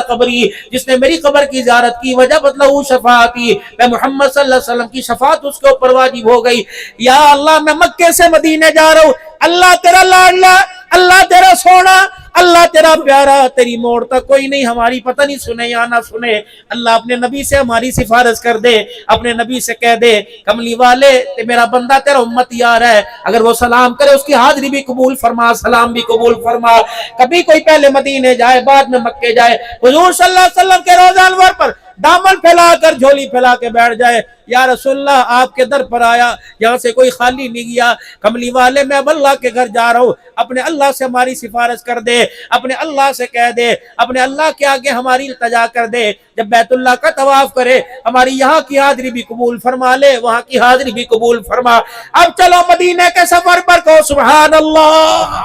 قبری، جس نے میری قبر کی زیارت کی، وجبت لہ شفاعتی، میں محمد صلی اللہ علیہ وسلم کی شفاعت اس کے اوپر واجب ہو گئی. یا اللہ میں مکے سے مدینے جا رہا ہوں، اللہ تیرا لاڈلا، اللہ تیرا سونا، اللہ تیرا پیارا، تیری موڑ تک کوئی نہیں، ہماری پتہ نہیں سنے یا نہ سنے. اللہ اپنے نبی سے ہماری سفارش کر دے، اپنے نبی سے کہہ دے کملی والے میرا بندہ تیرا امت یار ہے، اگر وہ سلام کرے اس کی حاضری بھی قبول فرما، سلام بھی قبول فرما. کبھی کوئی پہلے مدینے جائے بعد میں مکے جائے، حضور صلی اللہ علیہ وسلم کے روضہ انور پر دامن پھیلا کر جھولی پھیلا کے بیٹھ جائے، یا رسول اللہ آپ کے در پر آیا، یہاں سے کوئی خالی نہیں گیا. کملی والے میں اب اللہ کے گھر جا رہا ہوں، اپنے اللہ سے ہماری سفارش کر دے، اپنے اللہ سے کہہ دے، اپنے اللہ کے آگے ہماری التجا کر دے. جب بیت اللہ کا طواف کرے ہماری یہاں کی حاضری بھی قبول فرما لے، وہاں کی حاضری بھی قبول فرما. اب چلو مدینے کے سفر پر، کہو سبحان اللہ.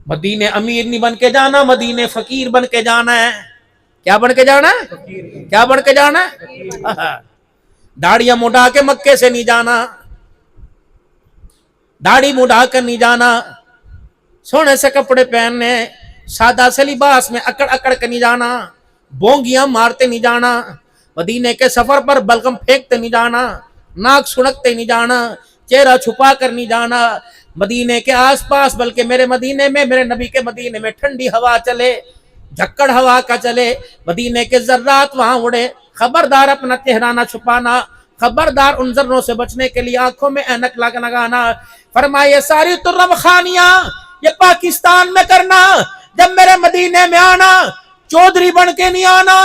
مدینے امیر نہیں بن کے جانا، مدینے فقیر بن کے جانا ہے. کیا بن کے جانا ہے؟ کیا بن کے جانا ہے؟ داڑیاں مڈا کے مکے سے نہیں جانا، داڑھی مڈا کر نہیں جانا، سونے سے کپڑے پہننے، سادہ سے لباس میں اکڑ اکڑ کے نہیں جانا، بونگیاں مارتے نہیں جانا، مدینے کے سفر پر بلغم پھینکتے نہیں جانا، ناک سنکتے نہیں جانا، چہرہ چھپا کر نہیں جانا. مدینے کے آس پاس بلکہ میرے مدینے میں، میرے نبی کے مدینے میں ٹھنڈی ہوا چلے، جھکڑ ہوا کا چلے، مدینے کے ذرات وہاں اڑے. خبردار اپنا چہرہ نہ چھپانا، خبردار ان ذروں سے بچنے کے لیے آنکھوں میں اینک لگانا. فرمائے ساری ترم خانیاں یہ پاکستان میں کرنا، جب میرے مدینے میں آنا چودھری بن کے نہیں آنا،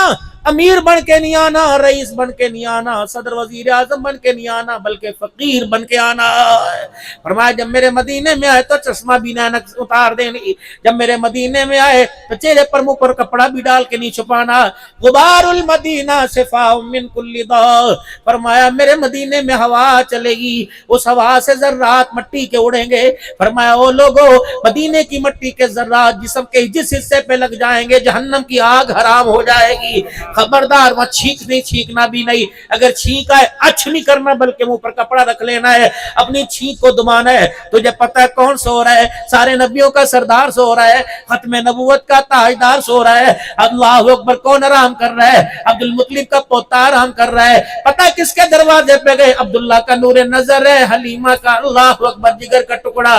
امیر بن کے نہیں آنا، رئیس بن کے نہیں آنا، صدر وزیر اعظم بن کے نہیں آنا، بلکہ فقیر بن کے آنا. فرمایا جب میرے مدینے میں آئے تو چشمہ بھی نہ اتار دینی، جب میرے مدینے میں آئے تو چہرے پر منہ پر کپڑا بھی ڈال کے نہیں چھپانا. غبار المدینہ شفاء من کل داء. فرمایا میرے مدینے میں ہوا چلے گی، اس ہوا سے ذرات مٹی کے اڑیں گے. فرمایا او لوگو مدینے کی مٹی کے ذرات جسم کے جس حصے پہ لگ جائیں گے جہنم کی آگ حرام ہو جائے گی. خبردار وہ چھینک نہیں، چھینکنا بھی نہیں. اگر چھینک آئے اچھ نہیں کرنا بلکہ منہ پر کپڑا رکھ لینا ہے، اپنی چھینک کو دمانا ہے. تجھے پتہ ہے کون سو رہا ہے؟ سارے نبیوں کا سردار سو رہا ہے، ختم نبوت کا تاجدار سو رہا ہے. اللہ اکبر کون آرام کر رہا ہے؟ عبد المطلب کا پوتا آرام کر رہا ہے. پتہ کس کے دروازے پہ گئے؟ عبداللہ کا نور نظر ہے، حلیمہ کا اللہ اکبر جگر کا ٹکڑا،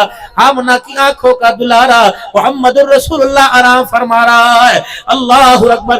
آمنہ کی آنکھوں کا دلارا محمد الرسول اللہ آرام فرما رہا ہے. اللہ اکبر.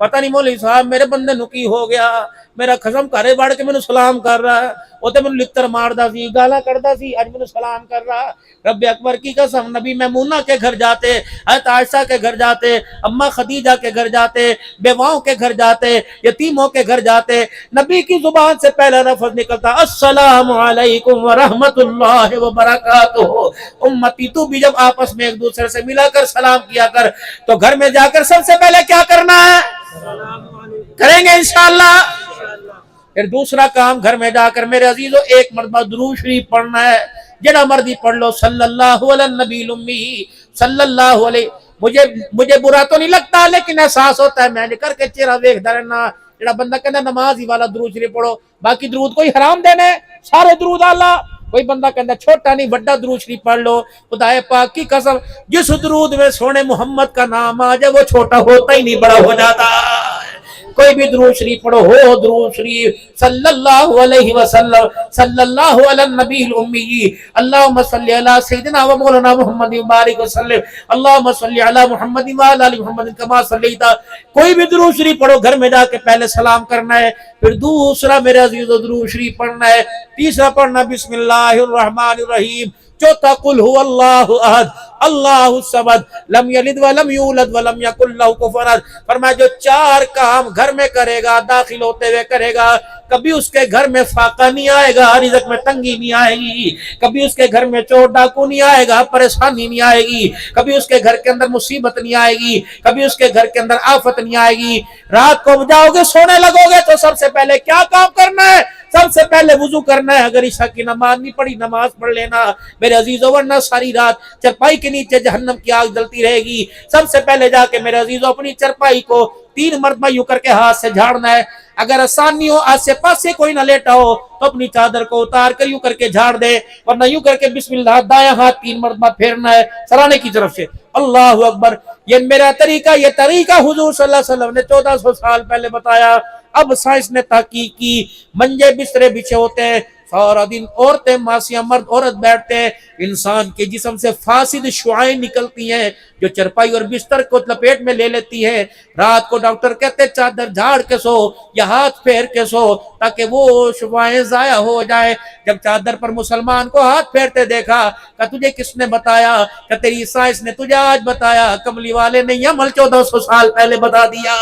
پتہ نہیں مولوی صاحب میرے بندے نو کی ہو گیا, میرا قسم گھرے بڑھ کے مینوں سلام کر رہا ہے, وہ تے مینوں لتر ماردا سی, گالاں کڈدا سی, اج مینوں سلام کر رہا. رب اکبر کی قسم, نبی میمونہ کے گھر جاتے, حضرت عائشہ کے گھر جاتے, اماں خدیجہ کے گھر جاتے, بیواؤں کے گھر جاتے, یتیموں کے گھر جاتے, نبی کی زبان سے پہلا لفظ نکلتا السلام علیکم ورحمۃ اللہ وبرکاتہ. امتی تو بھی جب آپس میں ایک دوسرے سے ملا کر سلام کیا کر, تو گھر میں جا کر سب سے پہلے کیا کرنا ہے؟ کریں گے انشاءاللہ. پھر دوسرا کام, گھر میں جا کر میرے عزیزو ایک مرتبہ درود شریف پڑھنا ہے, جڑا مرضی پڑھ لو, صلی اللہ علی النبی الامی صلی اللہ علیہ. مجھے برا تو نہیں لگتا, لیکن احساس ہوتا ہے میں کر کے چہرہ دیکھتا رہنا. جڑا بندہ کہنا نماز ہی والا درود شریف پڑھو, باقی درود کوئی حرام دینے, سارے درود اللہ. کوئی بندہ کہنا چھوٹا نہیں بڑا درود شریف پڑھ لو, خدا پاک کی قسم جس درود میں سونے محمد کا نام آ جائے وہ چھوٹا ہوتا ہی نہیں, بڑا ہو جاتا. کوئی بھی درود شریف پڑھو, ہو درود شریف صلی اللہ علیہ وسلم, صلی اللہ علی النبی الامی, اللہم صلی علی سیدنا و مولانا محمد مبارک وسلم, اللہم صلی علی محمد و علی محمد کما صلیت. کوئی بھی درود شریف پڑھو, گھر میں جا کے پہلے سلام کرنا ہے, پھر دوسرا میرے عزیز درود شریف پڑھنا ہے, تیسرا پڑھنا بسم اللہ الرحمن الرحیم, چوتھا قل هو اللہ احد اللہ الصمد لم یلد ولم یولد ولم یکن لہ کفوا احد. فرمایا جو چار کام گھر میں کرے گا, داخل ہوتے ہوئے کرے گا, کبھی اس کے گھر میں فاقہ نہیں آئے گا, رزق میں تنگی نہیں آئے گی, کبھی اس کے گھر میں چور ڈاکو نہیں آئے گا, پریشانی نہیں آئے گی, کبھی اس کے گھر کے اندر مصیبت نہیں آئے گی, کبھی اس کے گھر کے اندر آفت نہیں آئے گی. رات کو جاؤ گے سونے لگو گے تو سب سے پہلے کیا کام کرنا ہے؟ سب سے پہلے وضو کرنا ہے. اگر عشاء کی نماز نہیں پڑھی نماز پڑھ لینا میرے عزیزو, ورنہ ساری رات چرپائی کے نیچے جہنم کی آگ جلتی رہے گی. سب سے پہلے جا کے میرے عزیزو اپنی چرپائی کو 3 مرتبہ یوں کر کے ہاتھ سے جھاڑنا ہے. اگر آسانی ہو آس پاس سے کوئی نہ لیٹا ہو تو اپنی چادر کو اتار کر یوں کر کے جھاڑ دے, ورنہ یوں کر کے بسم اللہ دایاں ہاتھ 3 مرتبہ پھیرنا ہے سرانے کی طرف سے, اللہ اکبر. یہ میرا طریقہ, یہ طریقہ حضور صلی اللہ علیہ وسلم نے 1400 سال پہلے بتایا. اب سائنس نے تحقیق کی, منجے بسترے بچھے ہوتے ہیں, سارا دن عورتیں ماسیاں مرد عورت بیٹھتے ہیں, انسان کے جسم سے فاسد شعاعیں نکلتی ہیں جو چرپائی اور بستر کو لپیٹ میں لے لیتی ہے. رات کو ڈاکٹر کہتے ہیں چادر جھاڑ کے سو یا ہاتھ پھیر کے سو تاکہ وہ شعاعیں ضائع ہو جائے. جب چادر پر مسلمان کو ہاتھ پھیرتے دیکھا کہ تجھے کس نے بتایا؟ کہ تیری سائنس نے تجھے آج بتایا, کملی والے نے یہ عمل 1400 سال پہلے بتا دیا.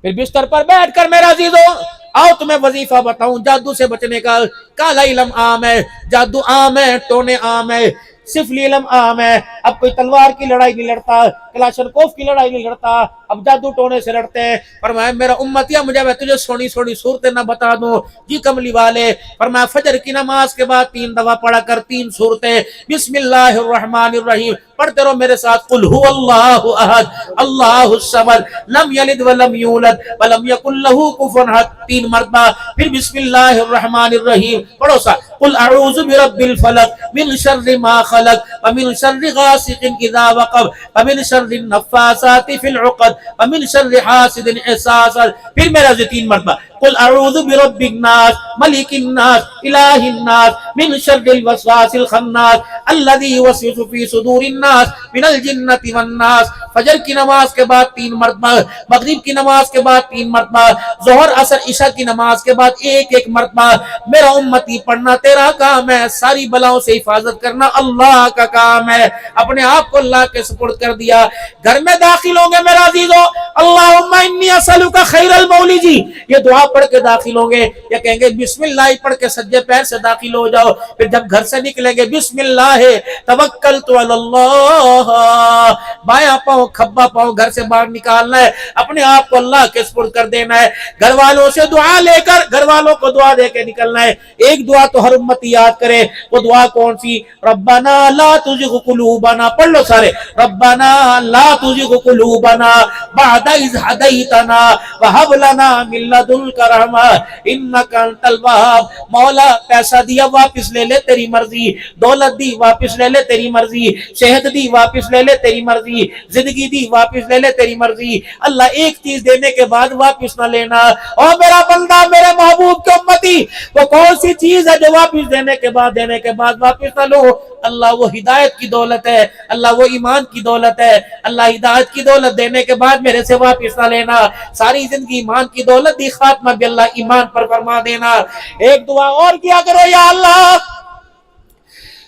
پھر بستر پر بیٹھ کر میرا عزیزو آؤ تمہیں وظیفہ بتاؤں جادو سے بچنے کا. کالا علم عام ہے, جادو عام ہے, ٹونے عام ہے, سفلی علم عام ہے. اب کوئی تلوار کی لڑائی نہیں لڑتا, کلاشنکوف کی لڑائی نہیں لڑتا, اب جادو ٹونے سے لڑتے ہیں. فرمایا میرا امتیا مجھے میں تجھے سونی سونی صورتیں نہ بتا دوں؟ جی کملی والے. فرمایا فجر کی نماز کے بعد 3 دفعہ پڑھا کر 3 صورتیں, بسم اللہ الرحمن الرحیم پڑھتے رہو میرے ساتھ, قل هو اللہ احد اللہ الصمد لم یلد ولم یولد ولم یکن لہ کفوا احد 3 مرتبہ. پھر بسم اللہ الرحمن الرحیم پڑھو سا, قل اعوذ برب الفلق من شر ما خلق ومن شر غاسق اذا وقب ومن شر النفاثات في العقد ومن شر حاسد اذا حسد. پھر میرا 3 مرتبہ, قل اعوذ برب الناس ملک الناس الہ الناس من شر الوسواس الخناس الذي يوسوس في صدور الناس من الجنة والناس. فجر کی نماز کے بعد 3 مرتبہ, مغرب کی نماز کے بعد 3 مرتبہ, ظہر عصر عشاء کی نماز کے بعد 1 مرتبہ. میرا امتی پڑھنا تیرا کام ہے, ساری بلاؤں سے حفاظت کرنا اللہ کا کام ہے. اپنے آپ کو اللہ کے سپرد کر دیا. گھر میں داخل ہوں گے میرا عزیزو, اللہم انی اسألک خیر المولج, یہ دعا پڑھ کے داخل ہوں گے, یا کہیں گے بسم اللہ پڑھ کے سجدے پیر سے داخل ہو جاؤ. پھر جب گھر سے نکلیں گے بسم اللہ توکلت علی اللہ, بایاں پاؤں کھبا پاؤں گھر سے باہر نکالنا ہے, اپنے آپ کو اللہ کے سپرد کر دینا ہے. گھر والوں سے دعا لے کر گھر والوں کو دعا دے کے نکلنا ہے. ایک دعا تو ہر امتی یاد کرے, وہ دعا کون سی؟ ربنا لا تزغ قلوبنا, پڑھ لو سارے, ربنا لا تزغ قلوبنا بعد اذ ہدیتنا وہب لنا من لدنک رحمہ انک انت الوہاب. مولا پیسہ دیا واپس لے لے تیری مرضی, دولت دی واپس لے لے تیری مرضی, صحت دی واپس لے لے تیری مرضی, زندگی زندگی دی واپس لے لے تیری مرضی. اللہ ایک چیز دینے کے بعد واپس نہ لینا. اور میرا بندہ میرے محبوب کے امتی وہ کون سی چیز ہے جو واپس دینے کے بعد واپس نہ لو؟ اللہ وہ ہدایت کی دولت ہے, اللہ وہ ایمان کی دولت ہے. اللہ ہدایت کی دولت دینے کے بعد میرے سے واپس نہ لینا. ساری زندگی ایمان کی دولت دی, خاتمہ بھی اللہ ایمان پر فرما دینا. ایک دعا اور کیا کرو, یا اللہ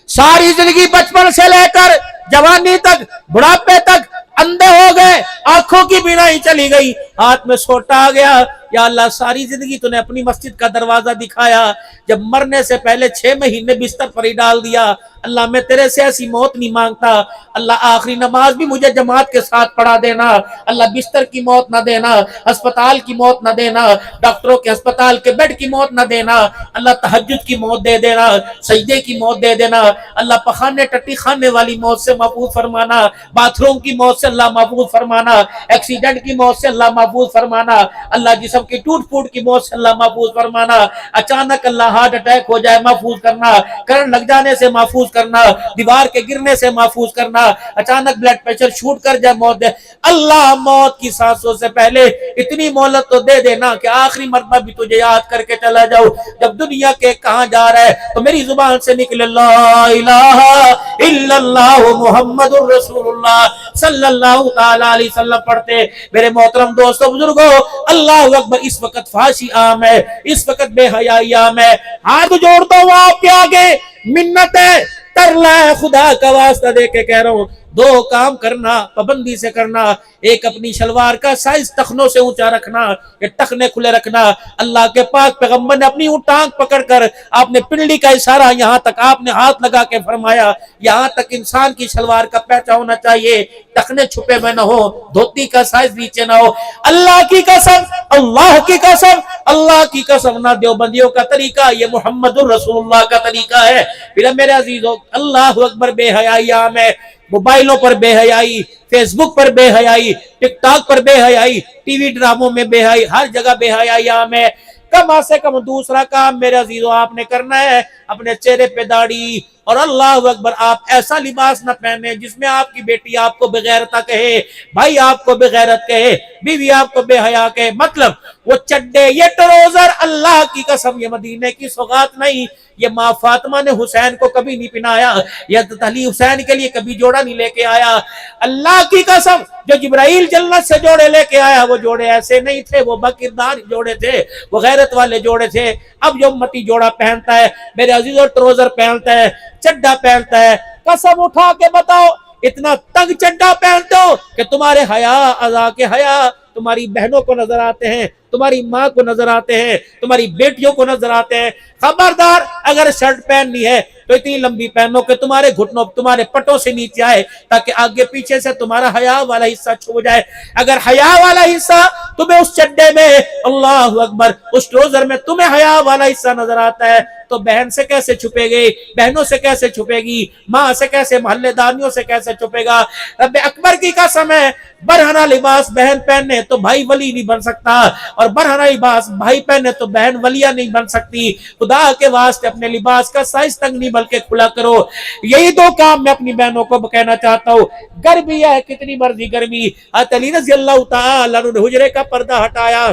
ساری زندگی بچپن سے لے کر جوانی تک بڑھاپے تک اندھے ہو گئے, آنکھوں کی بینائی چلی گئی, ہاتھ میں سوٹا آ گیا. یا اللہ ساری زندگی تو نے اپنی مسجد کا دروازہ دکھایا, جب مرنے سے پہلے 6 مہینے بستر پر ہی ڈال دیا. اللہ میں تیرے سے ایسی موت نہیں مانگتا. اللہ آخری نماز بھی مجھے جماعت کے ساتھ پڑھا دینا. اللہ بستر کی موت نہ دینا, ہسپتال کی موت نہ دینا, ڈاکٹروں کے ہسپتال کے بیڈ کی موت نہ دینا. اللہ تہجد کی موت دے دینا, سجدے کی موت دے دینا. اللہ پخانے ٹٹی خانے والی موت سے محفوظ فرمانا, باتھ روم کی موت سے اللہ محفوظ فرمانا, ایکسیڈنٹ کی موت سے اللہ محفوظ فرمانا. اللہ جسم کی ٹوٹ پھوٹ کی موت سے اللہ محفوظ فرمانا. اچانک اللہ ہارٹ اٹیک ہو جائے محفوظ کرنا, کرنٹ لگ جانے سے محفوظ کرنا, دیوار کے گرنے سے محفوظ کرنا, اچانک بلڈ پریشر شوٹ کر جائے موت دے. اللہ موت کی سانسوں سے پہلے اتنی مہلت تو دے دینا کہ آخری مرتبہ بھی تجھے یاد کر کے چلا جاؤ. جب دنیا کے کہاں جا رہا ہے تو میری زبان سے نکلے لا الہ الا اللہ محمد الرسول اللہ صلی اللہ تعالی علیہ وسلم پڑھتے. میرے محترم دوستو بزرگو, اللہ اکبر, اس وقت فحاشی عام ہے, اس وقت بے حیائی عام ہے. ہاتھ جوڑتا ہوں آپ کے آگے, منت ہے, ترلا ہے, خدا کا واسطہ دے کے کہہ رہا ہوں, 2 کام کرنا, پابندی سے کرنا. ایک اپنی شلوار کا سائز ٹخنوں سے اونچا رکھنا, یہ ٹخنے کھلے رکھنا. اللہ کے پاک پیغمبر نے اپنی ٹانگ پکڑ کر آپ نے پنڈلی کا اشارہ یہاں تک آپ نے ہاتھ لگا کے فرمایا, یہاں تک انسان کی شلوار کا پیچا ہونا چاہیے, ٹخنے چھپے میں نہ ہو, دھوتی کا سائز نیچے نہ ہو. اللہ کی قسم, اللہ کی قسم, اللہ کی قسم, نہ دیوبندیوں کا طریقہ, یہ محمد الرسول اللہ کا طریقہ ہے. پھر میرے عزیزوں, اللہ اکبر, بے حیائی عام ہے. موبائلوں پر بے حیائی, فیس بک پر بے حیائی, ٹک ٹاک پر بے حیائی, ٹی وی ڈراموں میں بے حیائی, ہر جگہ بے حیائی عام ہے. کم سے کم دوسرا کام میرے عزیزوں آپ نے کرنا ہے, اپنے چہرے پہ داڑھی, اور اللہ اکبر آپ ایسا لباس نہ پہنے جس میں آپ کی بیٹی آپ کو بغیرتا کہے, بھائی آپ کو بغیرت کہے, بیوی آپ کو بے حیا کہے. مطلب وہ چڈے, یہ ٹروزر, اللہ کی قسم یہ مدینے کی سوغات نہیں, یہ ماں فاطمہ نے حسین کو کبھی نہیں پہنایا, یا علی حسین کے لیے کبھی جوڑا نہیں لے کے آیا. اللہ کی قسم جو جبرائیل جنت سے جوڑے لے کے آیا وہ جوڑے ایسے نہیں تھے, وہ باکردار جوڑے تھے, وہ غیرت والے جوڑے تھے. اب جو امتی جوڑا پہنتا ہے میرے عزیزوں, ٹروزر پہنتا ہے, چڈا پہنتا ہے, قسم اٹھا کے بتاؤ اتنا تنگ چڈا پہنتے ہو کہ تمہارے حیا, اعضاء کے حیا تمہاری بہنوں کو نظر آتے ہیں, تمہاری ماں کو نظر آتے ہیں, تمہاری بیٹیوں کو نظر آتے ہیں. خبردار, اگر شرٹ پہننی ہے تو اتنی لمبی پہنو کہ تمہارے گھٹنوں, تمہارے پٹوں سے نیچے آئے, تاکہ آگے پیچھے سے تمہارا حیا والا حصہ چھو جائے. اگر حیا والا حصہ تمہیں اس چڈے میں, اللہ اکبر, اس ٹروزر میں تمہیں حیا والا حصہ نظر آتا ہے تو بہن سے کیسے چھپے گی, بہنوں سے کیسے چھپے گی, ماں سے کیسے, محلے داریوں سے کیسے چھپے گا. رب اکبر کی قسم ہے, برہنہ لباس بہن پہنے تو بھائی ولی نہیں بن سکتا, اور برہنہ لباس بھائی پہنے تو بہن ولیہ نہیں بن سکتی. خدا کے واسطے اپنے لباس کا سائز تنگ نہیں بلکہ کھلا کرو. یہی 2 کام میں اپنی بہنوں کو کہنا چاہتا ہوں. گرمی ہے, کتنی مرضی گرمی, حضرت علی رضی اللہ تعالی عنہ نے حجرے کا پردہ ہٹایا,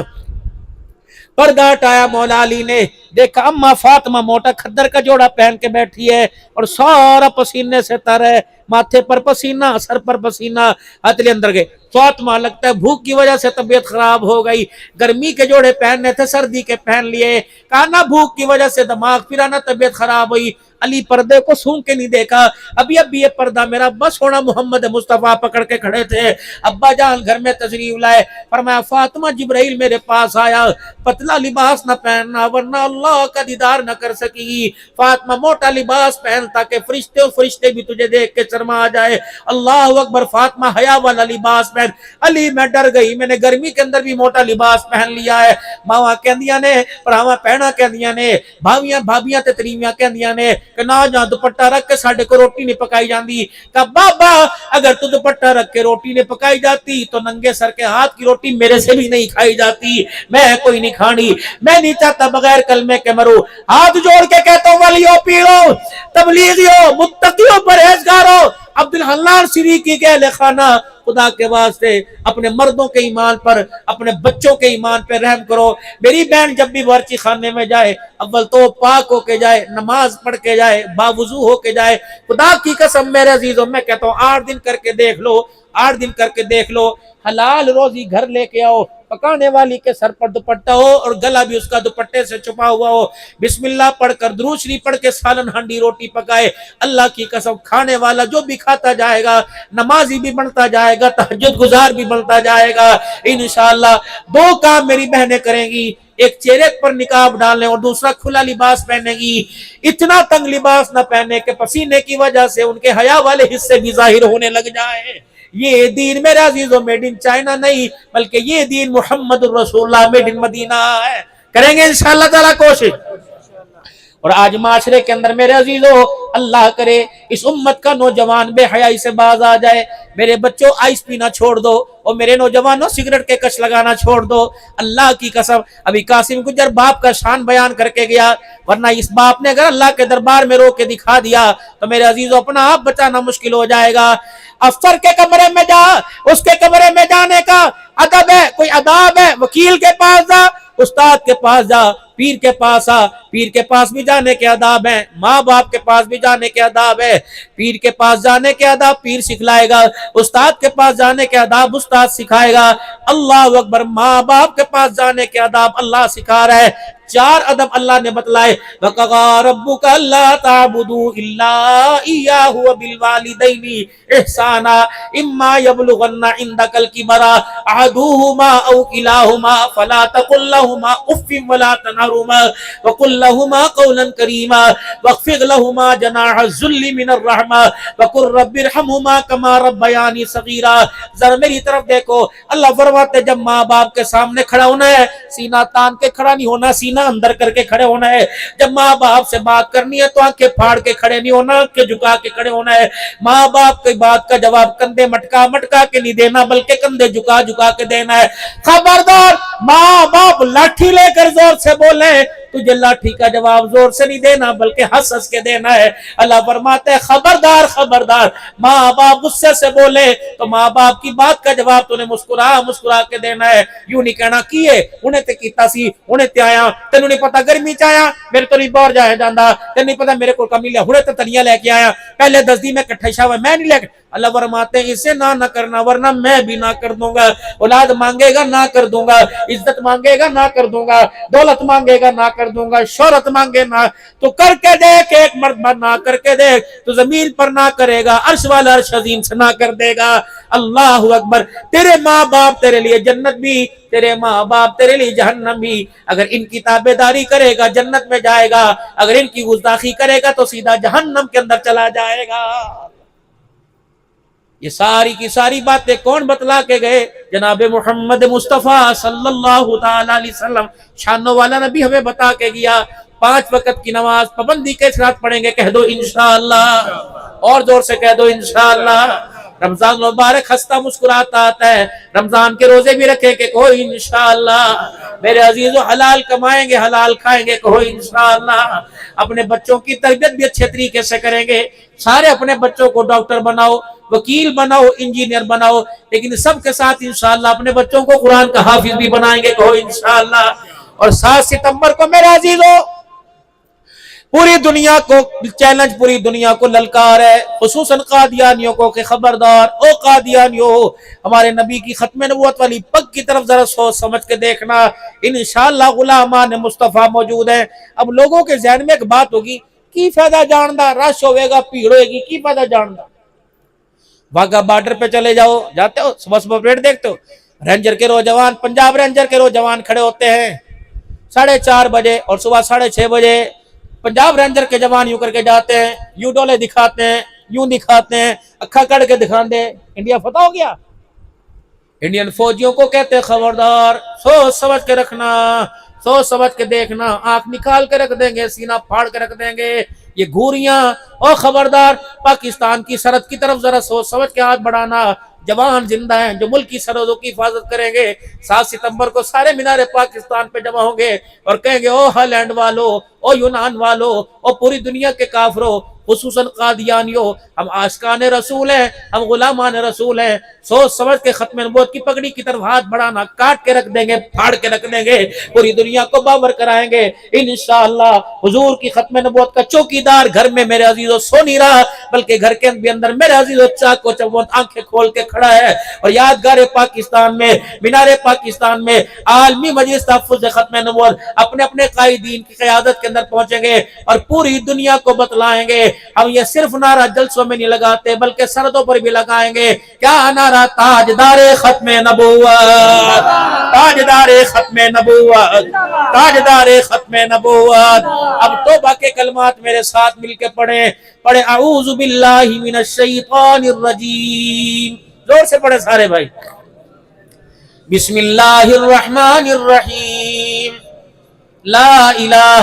مولا علی نے دیکھا اما فاطمہ موٹا کھدر کا جوڑا پہن کے بیٹھی ہے اور سارا پسینے سے تر ہے, ماتھے پر پسینہ, سر پر پسینہ. حضرت علی اندر گئے, فاطمہ لگتا ہے بھوک کی وجہ سے طبیعت خراب ہو گئی, گرمی کے جوڑے پہننے تھے سردی کے پہن لیے. کہا نہ بھوک کی وجہ سے دماغ پھرا, نہ طبیعت خراب ہوئی. علی پردے کو سونگ کے نہیں دیکھا, ابھی یہ پردہ میرا بس ہونا. محمد مصطفیٰ پکڑ کے کھڑے تھے, ابا جان گھر میں تشریف لائے, فرمایا فاطمہ جبرائیل میرے پاس آیا, پتلا لباس نہ پہننا ورنہ اللہ کا دیدار نہ کر سکی. فاطمہ موٹا لباس پہن تاکہ فرشتے بھی تجھے دیکھ کے شرما آ جائے. اللہ اکبر, فاطمہ حیا والا لباس پہن. علی میں ڈر گئی, میں نے گرمی کے اندر بھی موٹا لباس پہن لیا ہے. ماواں کہندیاں نے, پراواں پہنا کہندیاں نے, بھابیاں تے تریویاں کہندیاں نے کہ نہ جہاں دوپٹہ رکھ کے ساڈے کو روٹی نہیں پکائی جاندی. کہ بابا اگر تو دوپٹہ رکھ کے روٹی نہیں پکائی جاتی تو ننگے سر کے ہاتھ کی روٹی میرے سے بھی نہیں کھائی جاتی, میں کوئی نہیں کھانی. میں نہیں چاہتا بغیر کلمے کے مرو. ہاتھ جوڑ کے کہتا ہوں ولیو, پیرو, تبلیغیو, متقیو, پرہیزگارو, عبد ہلان سریکی کے اہل خانہ خدا کے واسطے اپنے مردوں کے ایمان پر اپنے بچوں کے ایمان پہ رحم کرو. میری بہن جب بھی باورچی خانے میں جائے اول تو پاک ہو کے جائے, نماز پڑھ کے جائے, باوضو ہو کے جائے. خدا کی قسم میرے عزیزوں میں کہتا ہوں 8 دن کر کے دیکھ لو, 8 دن کر کے دیکھ لو, حلال روزی گھر لے کے آؤ, پکانے والی کے سر پر دوپٹہ ہو اور گلا بھی اس کا دوپٹے سے چھپا ہوا ہو, بسم اللہ پڑھ کر درود شریف پڑھ کے سالن ہانڈی روٹی پکائے. اللہ کی قسم کھانے والا جو بھی کھاتا جائے گا نمازی بھی بنتا جائے گا, تہجد گزار بھی بنتا جائے گا انشاءاللہ. 2 کام میری بہنیں کریں گی, ایک چہرے پر نقاب ڈالیں اور دوسرا کھلا لباس پہنے گی. اتنا تنگ لباس نہ پہنے کہ پسینے کی وجہ سے ان کے حیا والے حصے بھی ظاہر ہونے لگ جائیں. یہ دین میرے عزیزوں میڈ ان چائنا نہیں بلکہ یہ دین محمد الرسول اللہ میڈ ان مدینہ ہے. کریں گے انشاءاللہ تعالی کوشش. اور آج معاشرے کے اندر میرے عزیزوں اللہ کرے اس امت کا نوجوان بے حیائی سے باز آ جائے. میرے بچوں آئس پینا چھوڑ دو اور میرے نوجوانوں سگریٹ کے کش لگانا چھوڑ دو. اللہ کی قسم ابھی قاسم گجر باپ کا شان بیان کر کے گیا, ورنہ اس باپ نے اگر اللہ کے دربار میں رو کے دکھا دیا تو میرے عزیزوں اپنا آپ بچانا مشکل ہو جائے گا. افسر کے کمرے میں جا, اس کے کمرے میں جانے کا ادب ہے, کوئی آداب ہے. وکیل کے پاس جا, استاد کے پاس جا, پیر کے پاس آ, پیر کے پاس بھی جانے کے آداب ہیں, ماں باپ کے پاس بھی جانے کے آداب ہے. پیر کے پاس جانے کے آداب پیر سکھلائے گا, استاد کے پاس جانے کے آداب استاد سکھائے گا. اللہ اکبر, ماں باپ کے پاس جانے کے آداب اللہ سکھا رہا ہے. 4 ادب اللہ نے بتلائے. وَقَضَىٰ رَبُّكَ أَلَّا تَعْبُدُوا إِلَّا إِيَّاهُ وَبِالْوَالِدَيْنِ إِحْسَانًا إِمَّا يَبْلُغَنَّ عِندَكَ الْكِبَرَ أَحَدُهُمَا أَوْ كِلَاهُمَا فَلَا تَقُل لَّهُمَا أُفٍّ وَلَا تَنْهَرْهُمَا وَقُل لَّهُمَا قَوْلًا كَرِيمًا وَاخْفِضْ لَهُمَا جَنَاحَ الذُّلِّ مِنَ الرَّحْمَةِ وَقُل رَّبِّ ارْحَمْهُمَا كَمَا رَبَّيَانِي صَغِيرًا. ذرا میری طرف دیکھو, اللہ فرماتے جب ماں باپ کے سامنے کھڑا ہونا ہے سینہ تان کے کھڑا نہیں ہونا, سینہ اندر کر کے کھڑے ہونا ہے. جب ماں باپ سے بات کرنی ہے تو آنکھیں پھاڑ کے کھڑے نہیں ہونا, آنکھیں جھکا کے کھڑے ہونا ہے. ماں باپ کی بات کا جواب کندھے مٹکا مٹکا کے نہیں دینا بلکہ کندھے جھکا جھکا کے دینا ہے. خبردار, ماں باپ لاٹھی لے کر زور سے بولیں تجھے لاٹھی کا جواب زور سے نہیں دینا بلکہ ہنس ہنس کے دینا ہے. اللہ فرماتے ہیں خبردار خبردار, ماں باپ غصے سے بولے تو ماں باپ کی بات کا جواب تو نے مسکرا مسکرا کے دینا ہے. یوں نہیں کہنا کیے انہیں تے کیتا سی انہیں تے آیا, تینوں نہیں پتا گرمی چایا میرے تو نہیں باہر جایا جاندہ, تینوں نہیں پتا میرے کو کمی لیا ہنے تے تنیا لے کے آیا, پہلے 10 دی میں کٹھا شاہ میں نہیں لے کے. اللہ فرماتے ہیں اسے نہ کرنا ورنہ میں بھی نہ کر دوں گا. اولاد مانگے گا نہ کر دوں گا, عزت مانگے گا نہ کر دوں گا, دولت مانگے گا نہ کر دوں گا, شہرت مانگے نہ تو کر کے دیکھ, ایک مرتبہ نہ کر کے دیکھ تو زمین پر نہ کرے گا, عرش والا عرش عظیم سے نہ کر دے گا. اللہ اکبر. تیرے ماں باپ تیرے لیے جنت بھی, تیرے ماں باپ تیرے لیے جہنم بھی. اگر ان کی تابعداری کرے گا جنت میں جائے گا, اگر ان کی گستاخی کرے گا تو سیدھا جہنم کے اندر چلا جائے گا. یہ ساری کی ساری باتیں کون بتلا کے گئے؟ جناب محمد مصطفیٰ صلی اللہ تعالی علیہ وسلم, شانوں والا نبی ہمیں بتا کے گیا. 5 وقت کی نماز پابندی کے ساتھ پڑھیں گے, کہہ دو انشاءاللہ, اور زور سے کہہ دو انشاءاللہ. رمضان مبارک ہنستا مسکراتا آتا ہے, رمضان کے روزے بھی رکھے کہ کہو انشاءاللہ. میرے عزیزو حلال کمائیں گے حلال کھائیں گے کہو انشاءاللہ. اپنے بچوں کی تربیت بھی اچھے طریقے سے کریں گے. سارے اپنے بچوں کو ڈاکٹر بناؤ, وکیل بناؤ, انجینئر بناؤ, لیکن سب کے ساتھ انشاءاللہ اپنے بچوں کو قرآن کا حافظ بھی بنائیں گے کہو انشاءاللہ. اور 7 ستمبر کو میرے عزیزو پوری دنیا کو چیلنج, پوری دنیا کو للکار ہے, خصوصاً قادیانیوں کو کہ خبردار او قادیانیوں, ہمارے نبی کی ختم نبوت والی پگ کی طرف ذرا سوچ سمجھ کے دیکھنا. انشاءاللہ غلامان مصطفیٰ موجود ہیں. اب لوگوں کے ذہن میں ایک بات ہوگی, کی فائدہ جاندا, رش ہوئے گا, بھیڑ ہوئے گی, کی فائدہ جاندا. واگا بارڈر پہ چلے جاؤ, جاتے ہو صبح صبح پریڈ دیکھتے ہو, رینجر کے نوجوان, پنجاب رینجر کے نوجوان کھڑے ہوتے ہیں 4:30 بجے اور صبح 6:30 بجے. پنجاب رینجر کے جوان یوں کر کے جاتے ہیں, یوں ڈولے دکھاتے ہیں, یوں دکھاتے ہیں, اکھا کڑ کے دکھان دے, انڈیا فتح ہو گیا. انڈین فوجیوں کو کہتے ہیں خبردار, سوچ سمجھ کے رکھنا, سوچ سمجھ کے دیکھنا, آنکھ نکال کے رکھ دیں گے, سینہ پھاڑ کے رکھ دیں گے. یہ گھوریاں, اور خبردار پاکستان کی سرحد کی طرف ذرا سوچ سمجھ کے ہاتھ بڑھانا. جوان زندہ ہیں جو ملک کی سرحدوں کی حفاظت کریں گے. 7 ستمبر کو سارے مینار پاکستان پہ جمع ہوں گے اور کہیں گے او ہالینڈ والو, او یونان والو, او پوری دنیا کے کافرو, خصوصاً قادیانیوں، ہم عاشقان رسول ہیں، ہم غلامان رسول ہیں، سوچ سمجھ کے ختم نبوت کی پگڑی کی طرف ہاتھ بڑھانا، کاٹ کے رکھ دیں گے، پھاڑ کے رکھ دیں گے، پوری دنیا کو باور کرائیں گے انشاءاللہ۔ حضور کی ختم نبوت کا چوکیدار گھر میں میرے عزیزو سو نہیں رہا، بلکہ گھر کے اندر میرے عزیزو چاک و چوبند آنکھیں کھول کے کھڑا ہے، اور یادگار پاکستان میں، مینار پاکستان میں عالمی مجلس تحفظ ختم نبوت اپنے اپنے قائدین کی قیادت کے اندر پہنچیں گے اور پوری دنیا کو بتلائیں گے۔ ہم یہ صرف نعرہ جلسوں میں نہیں لگاتے بلکہ سردوں پر بھی لگائیں گے۔ کیا نعرہ؟ تاجدار ختم نبوت، تاجدار ختم نبوت، تاجدار ختم نبوت۔ اب توبہ کے کلمات میرے ساتھ مل کے پڑھیں، پڑھیں اعوذ باللہ من الشیطان الرجیم، زور سے پڑھیں سارے بھائی۔ بسم اللہ الرحمن الرحیم، لا الہ